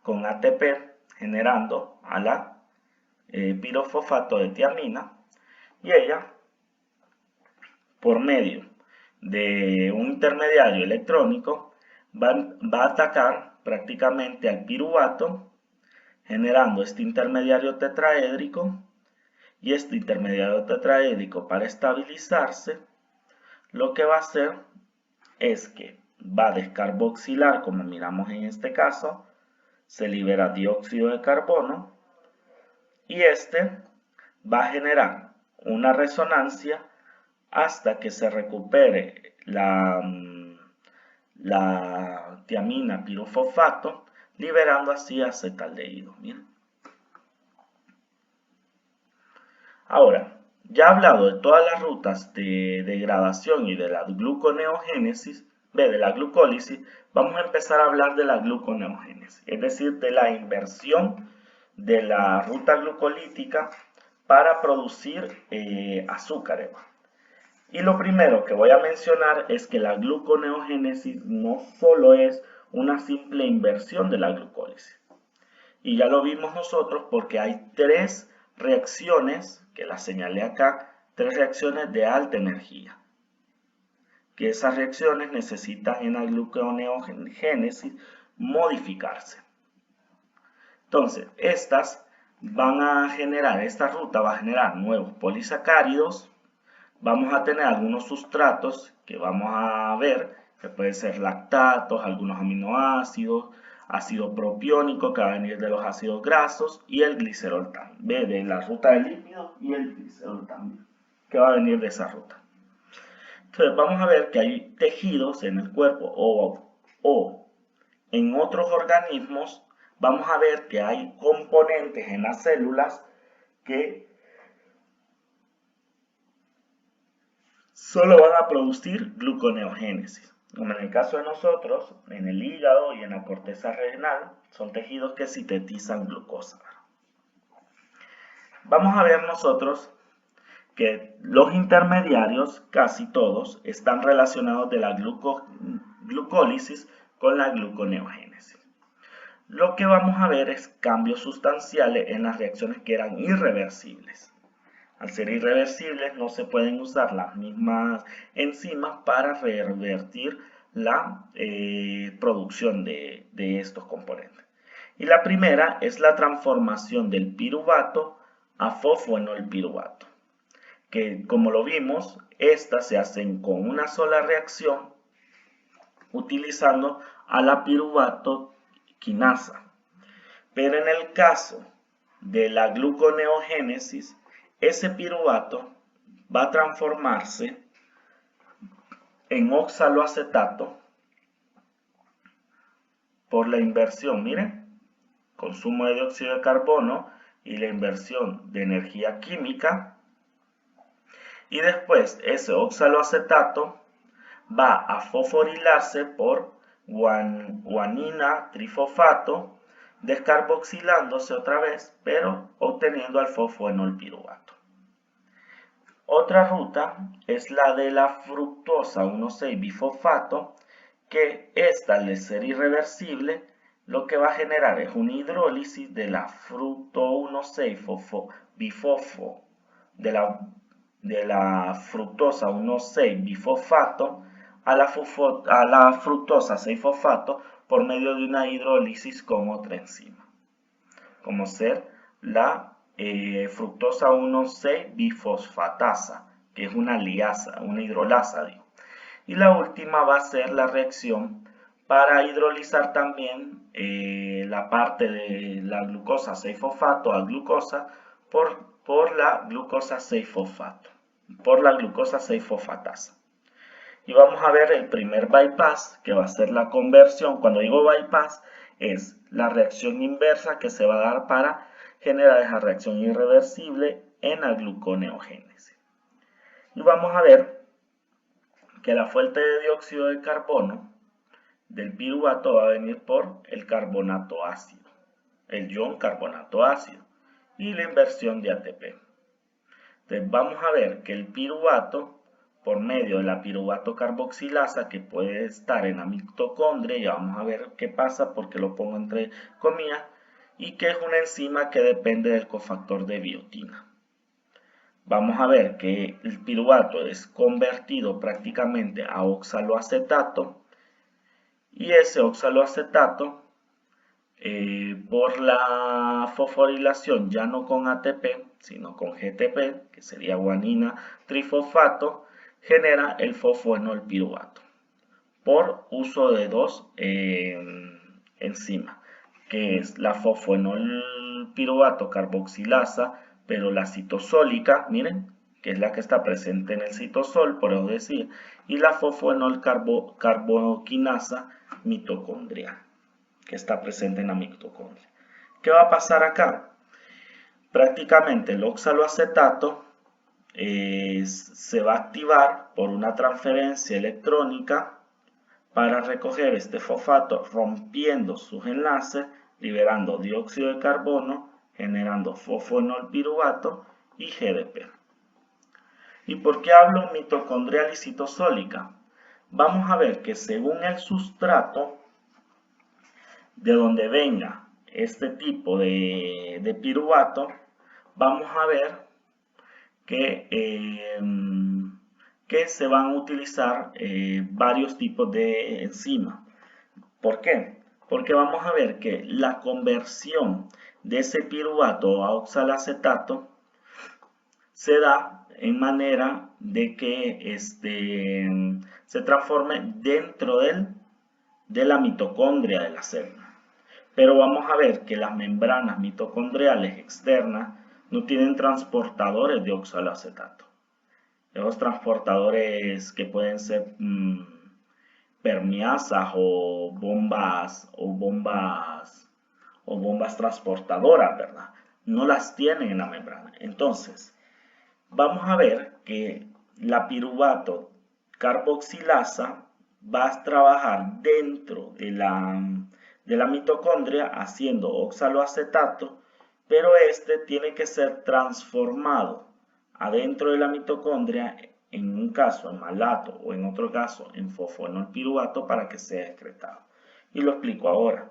con ATP generando a la pirofosfato de tiamina, y ella, por medio de un intermediario electrónico, va a atacar prácticamente al piruvato, generando este intermediario tetraédrico, y este intermediario tetraédrico, para estabilizarse, lo que va a hacer es que va a descarboxilar, como miramos en este caso, se libera dióxido de carbono, y este va a generar una resonancia hasta que se recupere la tiamina pirofosfato, liberando así acetaldehído. Bien. Ahora, ya hablado de todas las rutas de degradación y de la gluconeogénesis, de la glucólisis, vamos a empezar a hablar de la gluconeogénesis, es decir, de la inversión de la ruta glucolítica para producir azúcares. Y lo primero que voy a mencionar es que la gluconeogénesis no solo es una simple inversión de la glucólisis. Y ya lo vimos nosotros porque hay tres reacciones, que las señalé acá, tres reacciones de alta energía. Que esas reacciones necesitan en la gluconeogénesis modificarse. Entonces, esta ruta va a generar nuevos polisacáridos. Vamos a tener algunos sustratos que vamos a ver, que pueden ser lactatos, algunos aminoácidos, ácido propiónico que va a venir de los ácidos grasos, y el glicerol también, de la ruta de lípidos, y el glicerol también, que va a venir de esa ruta. Entonces vamos a ver que hay tejidos en el cuerpo o en otros organismos. Vamos a ver que hay componentes en las células que solo van a producir gluconeogénesis. Como en el caso de nosotros, en el hígado y en la corteza renal, son tejidos que sintetizan glucosa. Vamos a ver nosotros que los intermediarios, casi todos, están relacionados de la glucólisis con la gluconeogénesis. Lo que vamos a ver es cambios sustanciales en las reacciones que eran irreversibles. Al ser irreversibles, no se pueden usar las mismas enzimas para revertir la producción de estos componentes. Y la primera es la transformación del piruvato a fosfoenolpiruvato, que como lo vimos, estas se hacen con una sola reacción utilizando a la piruvato quinasa. Pero en el caso de la gluconeogénesis, ese piruvato va a transformarse en oxaloacetato por la inversión, miren, consumo de dióxido de carbono y la inversión de energía química. Y después ese oxaloacetato va a fosforilarse por guanina trifosfato, descarboxilándose otra vez, pero obteniendo al fosfoenolpiruvato. Otra ruta es la de la fructosa 1,6-bifosfato, que esta, al ser irreversible, lo que va a generar es una hidrólisis de la fructo 1,6-bifosfo, de la fructosa 1,6-bifosfato a la fructosa 6-fosfato por medio de una hidrólisis con otra enzima, como ser la fructosa 1,6 bifosfatasa, que es una liasa, una hidrolasa, digo. Y la última va a ser la reacción para hidrolizar también la parte de la glucosa 6-fosfato a glucosa por la glucosa 6-fosfato, por la glucosa 6-fosfatasa. Y vamos a ver el primer bypass, que va a ser la conversión. Cuando digo bypass, es la reacción inversa que se va a dar para generar esa reacción irreversible en la gluconeogénesis. Y vamos a ver que la fuente de dióxido de carbono del piruvato va a venir por el carbonato ácido, el ion carbonato ácido, y la inversión de ATP. Entonces vamos a ver que el piruvato, por medio de la piruvato carboxilasa, que puede estar en la mitocondria, ya vamos a ver qué pasa porque lo pongo entre comillas, y que es una enzima que depende del cofactor de biotina. Vamos a ver que el piruvato es convertido prácticamente a oxaloacetato, y ese oxaloacetato, por la fosforilación, ya no con ATP, sino con GTP, que sería guanina trifosfato, genera el fosfoenol piruvato por uso de dos enzimas, que es la fosfoenol piruvato carboxilasa, pero la citosólica, miren, que es la que está presente en el citosol, por eso decir, y la fosfoenol carboquinasa mitocondrial, que está presente en la mitocondria. ¿Qué va a pasar acá? Prácticamente el oxaloacetato se va a activar por una transferencia electrónica para recoger este fosfato, rompiendo sus enlaces, liberando dióxido de carbono, generando fosfoenol piruvato y GDP. ¿Y por qué hablo mitocondrial y citosólica? Vamos a ver que según el sustrato de donde venga este tipo de piruvato, vamos a ver que se van a utilizar varios tipos de enzimas. ¿Por qué? Porque vamos a ver que la conversión de ese piruvato a oxalacetato se da en manera de que se transforme dentro de la mitocondria de la célula. Pero vamos a ver que las membranas mitocondriales externas no tienen transportadores de oxaloacetato. Esos transportadores que pueden ser permeasas o bombas transportadoras, ¿verdad? No las tienen en la membrana. Entonces, vamos a ver que la piruvato carboxilasa va a trabajar dentro de la mitocondria haciendo oxaloacetato, pero este tiene que ser transformado adentro de la mitocondria, en un caso en malato o en otro caso en fosfoenol piruvato, para que sea excretado. Y lo explico ahora.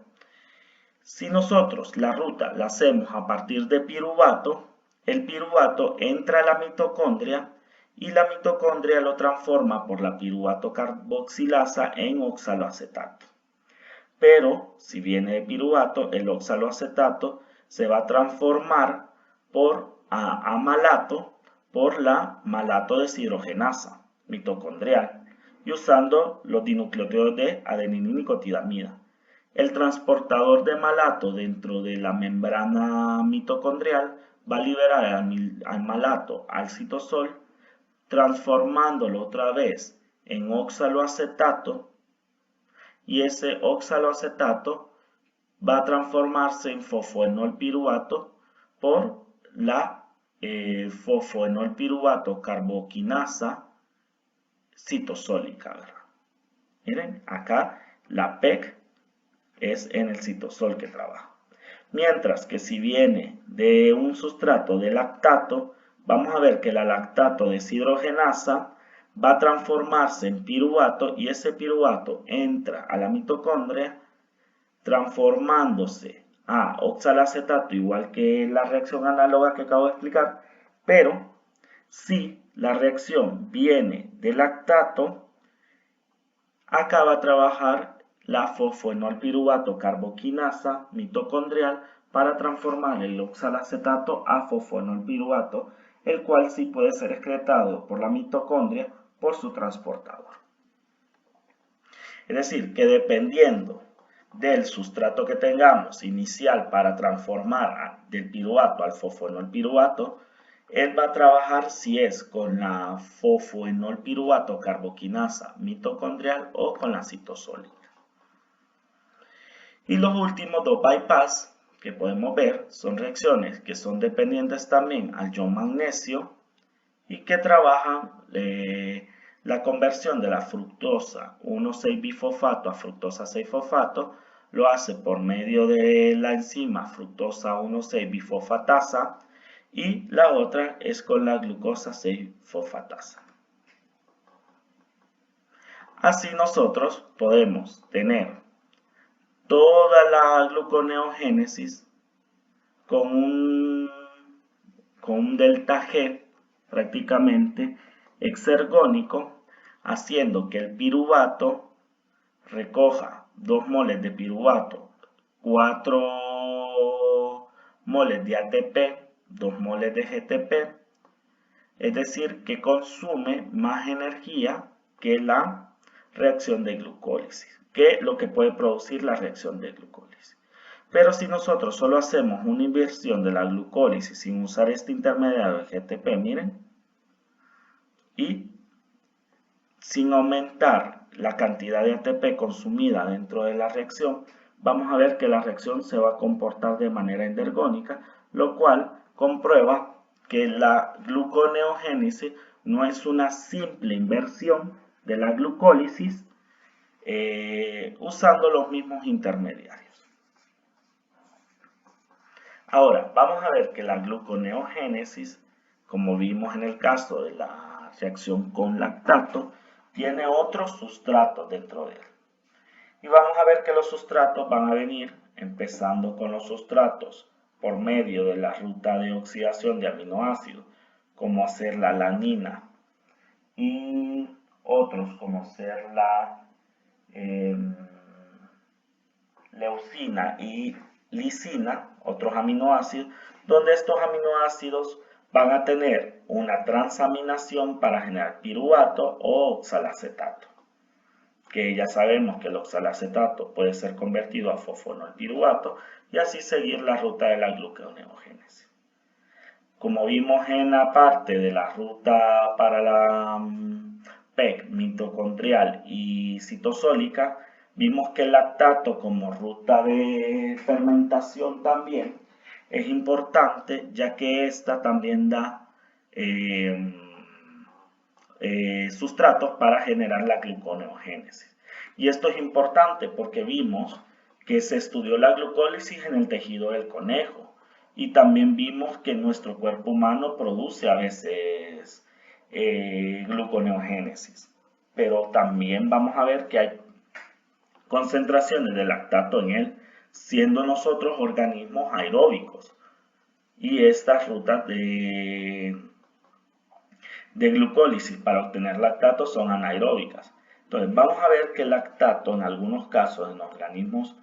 Si nosotros la ruta la hacemos a partir de piruvato, el piruvato entra a la mitocondria y la mitocondria lo transforma por la piruvato carboxilasa en oxaloacetato. Pero si viene de piruvato, el oxaloacetato se va a transformar a malato por la malato deshidrogenasa mitocondrial y usando los dinucleótidos de adenina y nicotinamida. El transportador de malato dentro de la membrana mitocondrial va a liberar al malato al citosol, transformándolo otra vez en oxaloacetato, y ese oxaloacetato va a transformarse en fosfoenol piruvato por la fosfoenol piruvato carboquinasa citosólica, ¿verdad? Miren, acá la PEC es en el citosol que trabaja. Mientras que si viene de un sustrato de lactato, vamos a ver que la lactato deshidrogenasa va a transformarse en piruvato y ese piruvato entra a la mitocondria transformándose a oxalacetato, igual que la reacción análoga que acabo de explicar, pero si la reacción viene de lactato, acá va a trabajar la fosfoenolpiruvato carboquinasa mitocondrial para transformar el oxalacetato a fosfoenolpiruvato, el cual sí puede ser excretado por la mitocondria por su transportador. Es decir, que dependiendo del sustrato que tengamos inicial para transformar del piruvato al fosfoenolpiruvato, él va a trabajar si es con la fosfoenolpiruvato carboquinasa mitocondrial o con la citosólica. Y los últimos dos bypass que podemos ver son reacciones que son dependientes también al ion magnesio y que trabajan la conversión de la fructosa 1,6-bifosfato a fructosa 6-fosfato. Lo hace por medio de la enzima fructosa 1,6-bifosfatasa y la otra es con la glucosa 6-fosfatasa. Así nosotros podemos tener toda la gluconeogénesis con un delta G prácticamente exergónico, haciendo que el piruvato recoja 2 moles de piruvato, 4 moles de ATP, 2 moles de GTP, es decir, que consume más energía que la reacción de glucólisis, que lo que puede producir la reacción de glucólisis. Pero si nosotros solo hacemos una inversión de la glucólisis sin usar este intermediario de GTP, miren, y sin aumentar la cantidad de ATP consumida dentro de la reacción, vamos a ver que la reacción se va a comportar de manera endergónica, lo cual comprueba que la gluconeogénesis no es una simple inversión de la glucólisis usando los mismos intermediarios. Ahora, vamos a ver que la gluconeogénesis, como vimos en el caso de la reacción con lactato, tiene otros sustratos dentro de él. Y vamos a ver que los sustratos van a venir empezando con los sustratos por medio de la ruta de oxidación de aminoácidos, como ser la alanina, y otros como ser la leucina y lisina, otros aminoácidos, donde estos aminoácidos van a tener una transaminación para generar piruvato o oxalacetato, que ya sabemos que el oxalacetato puede ser convertido a fosfoenolpiruvato y así seguir la ruta de la gluconeogénesis. Como vimos en la parte de la ruta para la PEG mitocondrial y citosólica, vimos que el lactato como ruta de fermentación también es importante, ya que esta también da sustratos para generar la gluconeogénesis. Y esto es importante porque vimos que se estudió la glucólisis en el tejido del conejo y también vimos que nuestro cuerpo humano produce a veces gluconeogénesis, pero también vamos a ver que hay concentraciones de lactato en él, siendo nosotros organismos aeróbicos, y estas rutas de glucólisis para obtener lactato son anaeróbicas. Entonces vamos a ver que el lactato en algunos casos en organismos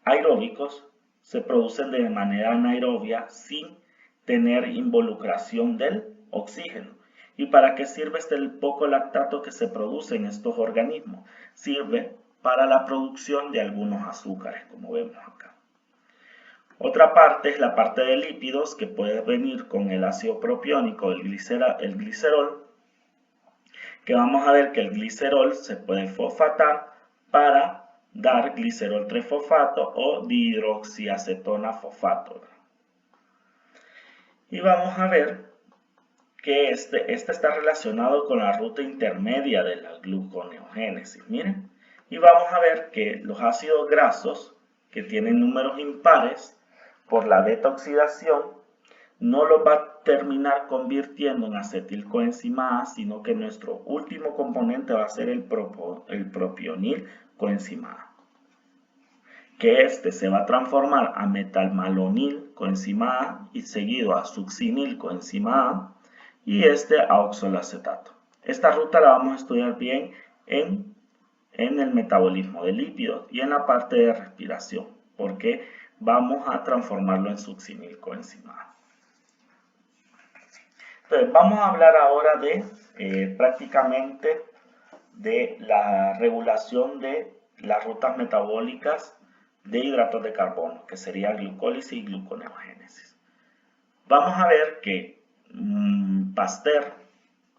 aeróbicos se producen de manera anaerobia sin tener involucración del oxígeno. ¿Y para qué sirve este poco lactato que se produce en estos organismos? Sirve para la producción de algunos azúcares, como vemos acá. Otra parte es la parte de lípidos, que puede venir con el ácido propiónico, el glicerol, que vamos a ver que el glicerol se puede fosfatar para dar glicerol 3-fosfato o dihidroxiacetona fosfato. Y vamos a ver que este está relacionado con la ruta intermedia de la gluconeogénesis. Miren, y vamos a ver que los ácidos grasos que tienen números impares por la beta oxidación no los va a terminar convirtiendo en acetilcoenzima A, sino que nuestro último componente va a ser el propionil coenzima A, que este se va a transformar a metalmalonil coenzima A y seguido a succinil coenzima A y este a oxalacetato. Esta ruta la vamos a estudiar bien en en el metabolismo de lípidos y en la parte de respiración, porque vamos a transformarlo en succinilcoenzima. Entonces, vamos a hablar ahora de prácticamente de la regulación de las rutas metabólicas de hidratos de carbono, que sería glucólisis y gluconeogénesis. Vamos a ver que Pasteur,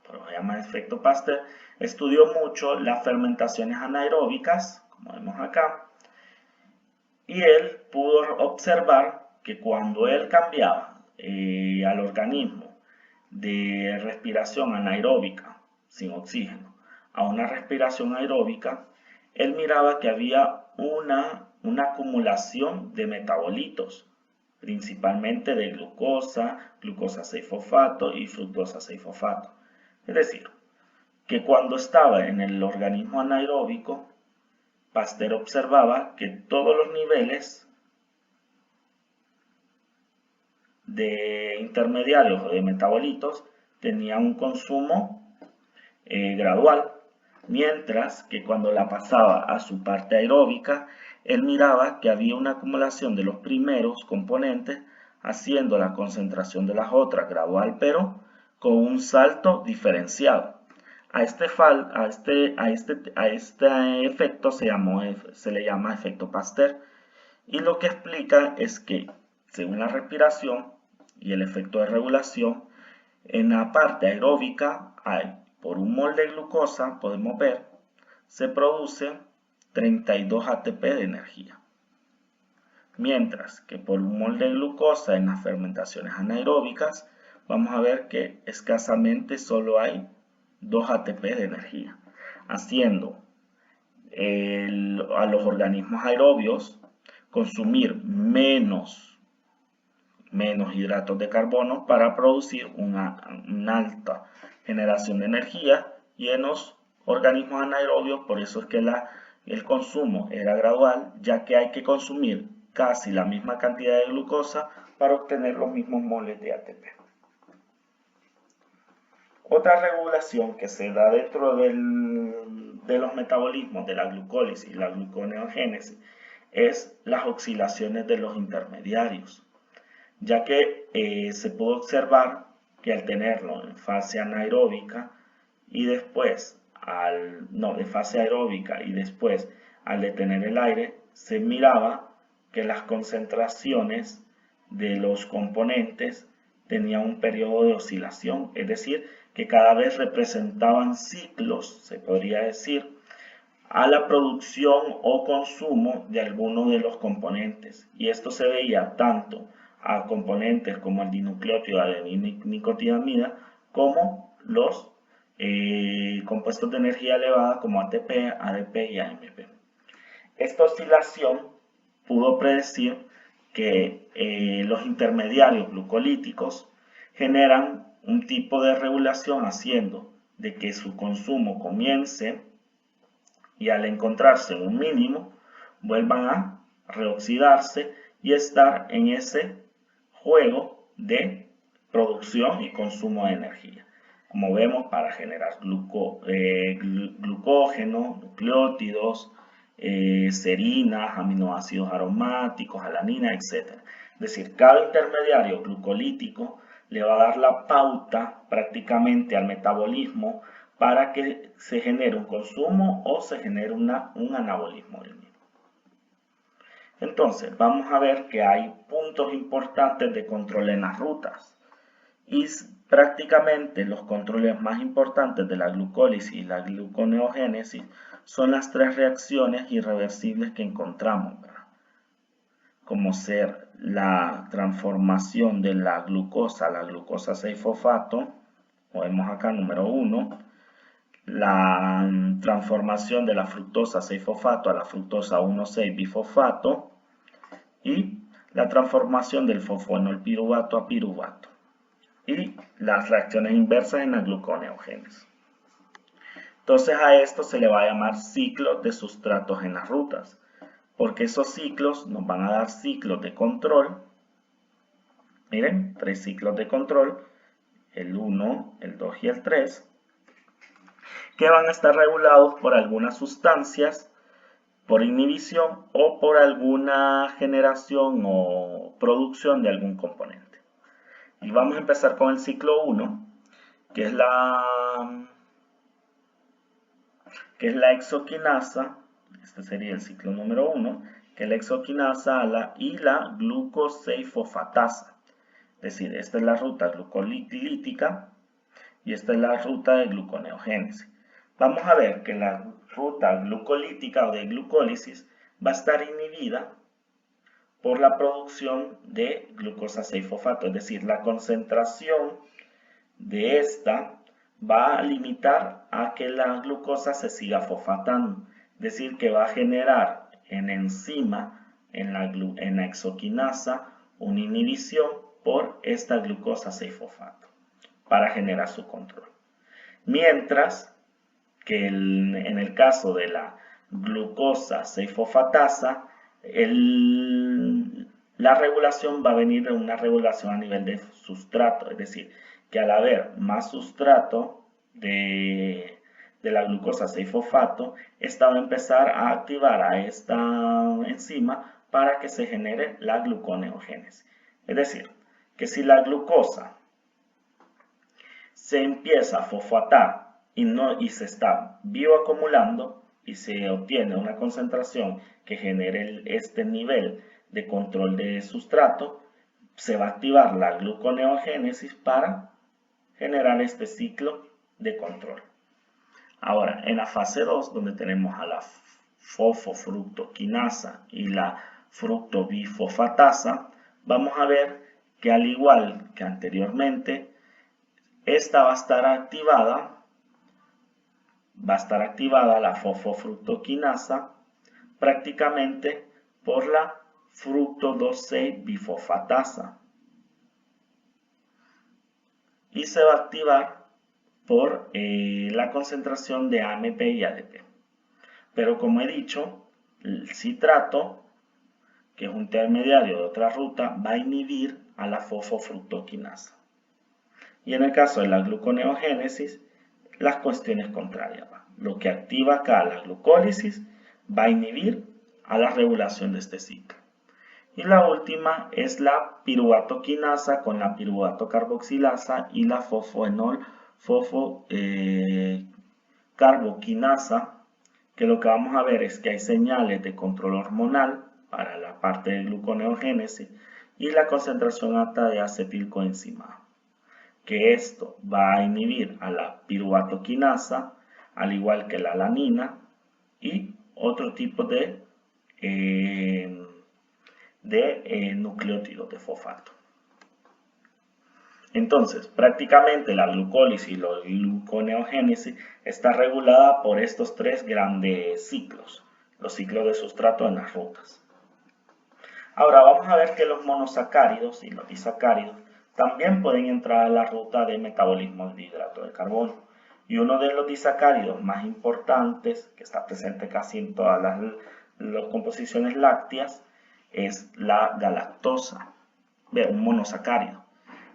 por se llama efecto Pasteur, estudió mucho las fermentaciones anaeróbicas, como vemos acá, y él pudo observar que cuando él cambiaba al organismo de respiración anaeróbica sin oxígeno a una respiración aeróbica, él miraba que había una acumulación de metabolitos, principalmente de glucosa, glucosa 6-fosfato y fructosa 6-fosfato. Es decir, que cuando estaba en el organismo anaeróbico, Pasteur observaba que todos los niveles de intermediarios o de metabolitos tenían un consumo gradual, mientras que cuando la pasaba a su parte aeróbica, él miraba que había una acumulación de los primeros componentes, haciendo la concentración de las otras gradual, pero con un salto diferenciado. A este efecto se le llama efecto Pasteur, y lo que explica es que, según la respiración y el efecto de regulación, en la parte aeróbica hay, por un mol de glucosa, podemos ver, se produce 32 ATP de energía. Mientras que por un mol de glucosa en las fermentaciones anaeróbicas, vamos a ver que escasamente solo hay 2 ATP de energía, haciendo a los organismos aerobios consumir menos hidratos de carbono para producir una alta generación de energía, y en los organismos anaerobios, por eso es que el consumo era gradual, ya que hay que consumir casi la misma cantidad de glucosa para obtener los mismos moles de ATP. Otra regulación que se da dentro de los metabolismos de la glucólisis y la gluconeogénesis es las oscilaciones de los intermediarios, ya que se pudo observar que al tenerlo en fase anaeróbica y después de fase aeróbica y después al detener el aire, se miraba que las concentraciones de los componentes tenían un periodo de oscilación, es decir, que cada vez representaban ciclos, se podría decir, a la producción o consumo de alguno de los componentes. Y esto se veía tanto a componentes como el dinucleótido adenina-nicotinamida, como los compuestos de energía elevada como ATP, ADP y AMP. Esta oscilación pudo predecir que los intermediarios glucolíticos generan un tipo de regulación, haciendo de que su consumo comience y al encontrarse en un mínimo vuelvan a reoxidarse y estar en ese juego de producción y consumo de energía. Como vemos, para generar glucógeno, nucleótidos, serinas, aminoácidos aromáticos, alanina, etc. Es decir, cada intermediario glucolítico le va a dar la pauta prácticamente al metabolismo para que se genere un consumo o se genere un anabolismo del mismo. Entonces, vamos a ver que hay puntos importantes de control en las rutas. Y prácticamente los controles más importantes de la glucólisis y la gluconeogénesis son las 3 reacciones irreversibles que encontramos, ¿verdad? Como ser la transformación de la glucosa a la glucosa 6-fosfato, o vemos acá número 1, la transformación de la fructosa 6-fosfato a la fructosa 1,6-bifosfato y la transformación del fosfonolpiruvato a piruvato, y las reacciones inversas en la gluconeogénesis. Entonces a esto se le va a llamar ciclos de sustratos en las rutas, porque esos ciclos nos van a dar ciclos de control. Miren, 3 ciclos de control, el 1, el 2 y el 3. que van a estar regulados por algunas sustancias, por inhibición o por alguna generación o producción de algún componente. Y vamos a empezar con el ciclo 1, que es la exoquinasa. Este sería el ciclo número 1, que es la exoquinasa y la glucoseifofatasa. Es decir, esta es la ruta glucolítica y esta es la ruta de gluconeogénesis. Vamos a ver que la ruta glucolítica o de glucólisis va a estar inhibida por la producción de glucosa 6-fosfato, es decir, la concentración de esta va a limitar a que la glucosa se siga fosfatando, es decir, que va a generar en enzima, en la exoquinasa, una inhibición por esta glucosa 6-fosfato para generar su control. Mientras que en el caso de la glucosa 6-fosfatasa, la regulación va a venir de una regulación a nivel de sustrato, es decir, que al haber más sustrato de la glucosa 6-fosfato, esta va a empezar a activar a esta enzima para que se genere la gluconeogénesis. Es decir, que si la glucosa se empieza a fosfatar y se está bioacumulando y se obtiene una concentración que genere este nivel de control de sustrato, se va a activar la gluconeogénesis para generar este ciclo de control. Ahora, en la fase 2, donde tenemos a la fosfofructoquinasa y la fructobifosfatasa, vamos a ver que al igual que anteriormente, esta va a estar activada la fosfofructoquinasa prácticamente por la fructo-2,6-bifosfatasa y se va a activar por la concentración de AMP y ADP. Pero como he dicho, el citrato, que es un intermediario de otra ruta, va a inhibir a la fosfofructoquinasa. Y en el caso de la gluconeogénesis, las cuestiones contrarias. Lo que activa acá la glucólisis va a inhibir a la regulación de este ciclo. Y la última es la piruvatoquinasa con la piruvato-carboxilasa y la fosfoenol-carboquinasa, que lo que vamos a ver es que hay señales de control hormonal para la parte de gluconeogénesis y la concentración alta de acetilcoenzimado, que esto va a inhibir a la piruvatoquinasa, al igual que la alanina y otro tipo de nucleótidos de fosfato. Entonces, prácticamente la glucólisis y la gluconeogénesis está regulada por estos tres grandes ciclos, los ciclos de sustrato en las rutas. Ahora vamos a ver que los monosacáridos y los disacáridos también pueden entrar a la ruta de metabolismo de hidrato de carbono. Y uno de los disacáridos más importantes, que está presente casi en todas las composiciones lácteas, es la galactosa, un monosacárido.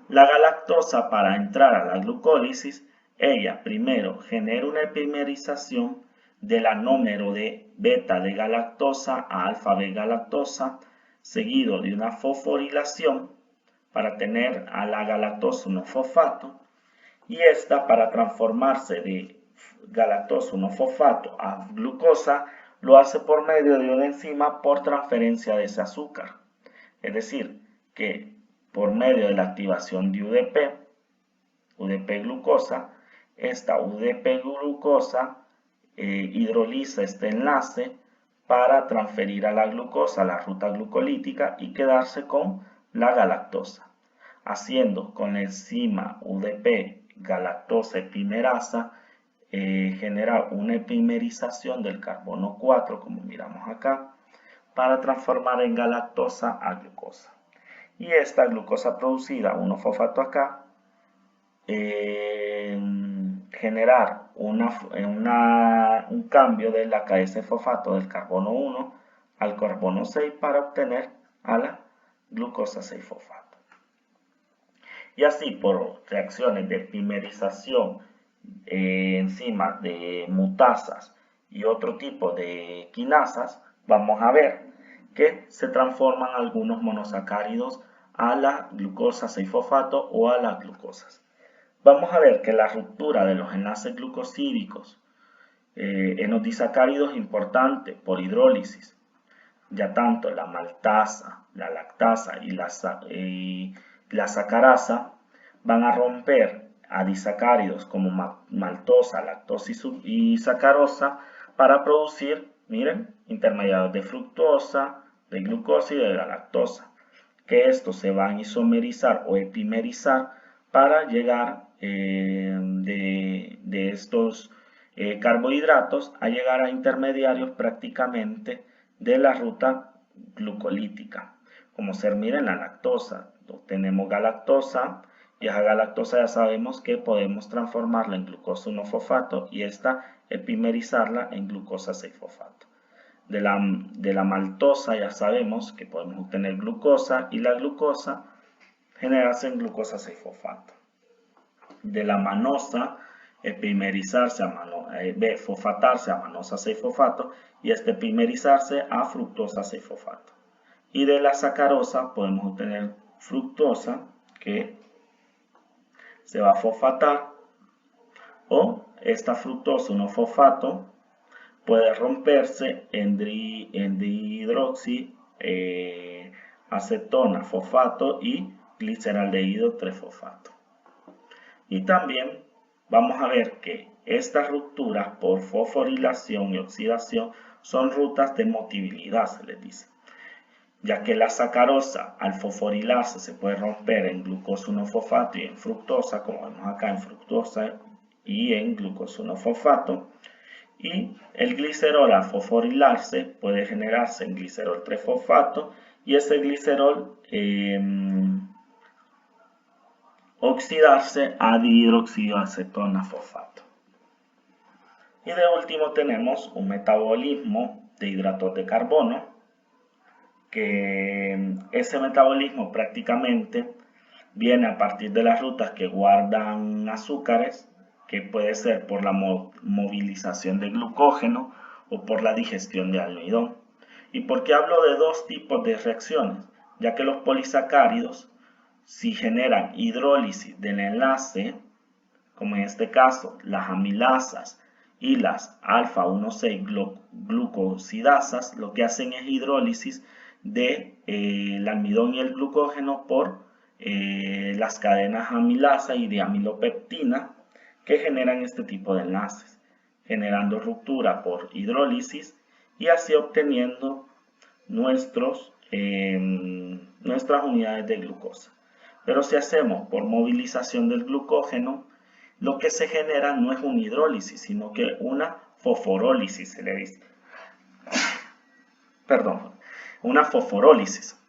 La galactosa, para entrar a la glucólisis, ella primero genera una epimerización del anómero de beta de galactosa a alfa de galactosa, seguido de una fosforilación para tener a la galactosa 1-fosfato, y esta, para transformarse de galactosa 1-fosfato a glucosa, lo hace por medio de una enzima por transferencia de ese azúcar. Es decir, que por medio de la activación de UDP glucosa, esta UDP glucosa hidroliza este enlace para transferir a la glucosa la ruta glucolítica y quedarse con la galactosa, haciendo con la enzima UDP galactosa epimerasa generar una epimerización del carbono 4, como miramos acá, para transformar en galactosa a glucosa. Y esta glucosa producida, 1-fosfato acá, generar un cambio de la KS-fosfato del carbono 1 al carbono 6 para obtener a la glucosa 6-fosfato. Y así, por reacciones de epimerización enzimas de mutasas y otro tipo de quinasas, vamos a ver que se transforman algunos monosacáridos a la glucosa 6-fosfato o a las glucosas. Vamos a ver que la ruptura de los enlaces glucosídicos en los disacáridos es importante por hidrólisis. Ya tanto la maltasa, la lactasa y la sacarasa van a romper a disacáridos como maltosa, lactosa y sacarosa para producir, miren, intermediarios de fructosa, de glucosa y de galactosa, que estos se van a isomerizar o epimerizar para llegar de estos carbohidratos a llegar a intermediarios prácticamente de la ruta glucolítica, como ser, miren, la lactosa. Tenemos galactosa y esa galactosa ya sabemos que podemos transformarla en glucosa 1-fosfato y esta epimerizarla en glucosa 6-fosfato. De la maltosa ya sabemos que podemos obtener glucosa y la glucosa generarse en glucosa 6-fosfato. De la manosa epimerizarse fosfatarse a manosa 6-fosfato y epimerizarse a fructosa 6-fosfato. Y de la sacarosa podemos obtener fructosa que se va a fosfatar, o esta fructosa 1-fosfato puede romperse en dihidroxi acetona fosfato y gliceraldehído 3-fosfato. Y también vamos a ver que estas rupturas por fosforilación y oxidación son rutas de motibilidad, se les dice, ya que la sacarosa al fosforilarse se puede romper en glucosa 1-fosfato y en fructosa, como vemos acá, en fructosa y en glucosa 1-fosfato, y el glicerol al fosforilarse puede generarse en glicerol 3-fosfato y ese glicerol oxidarse a dihidroxiacetona fosfato. Y de último tenemos un metabolismo de hidratos de carbono, que ese metabolismo prácticamente viene a partir de las rutas que guardan azúcares, que puede ser por la movilización de glucógeno o por la digestión de almidón. ¿Y por qué hablo de dos tipos de reacciones? Ya que los polisacáridos, si generan hidrólisis del enlace, como en este caso las amilasas y las alfa-1,6 glucosidasas, lo que hacen es hidrólisis del almidón y el glucógeno por las cadenas amilasa y diamilopeptina, que generan este tipo de enlaces, generando ruptura por hidrólisis y así obteniendo nuestras unidades de glucosa. Pero si hacemos por movilización del glucógeno, lo que se genera no es una hidrólisis, sino que una fosforólisis, se le dice. Perdón, una fosforólisis.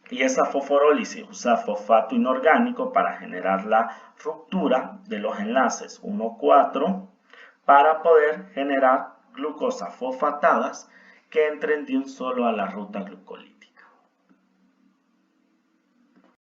Y esa fosforólisis usa fosfato inorgánico para generar la ruptura de los enlaces 1,4 para poder generar glucosas fosfatadas que entren de un solo a la ruta glucolítica.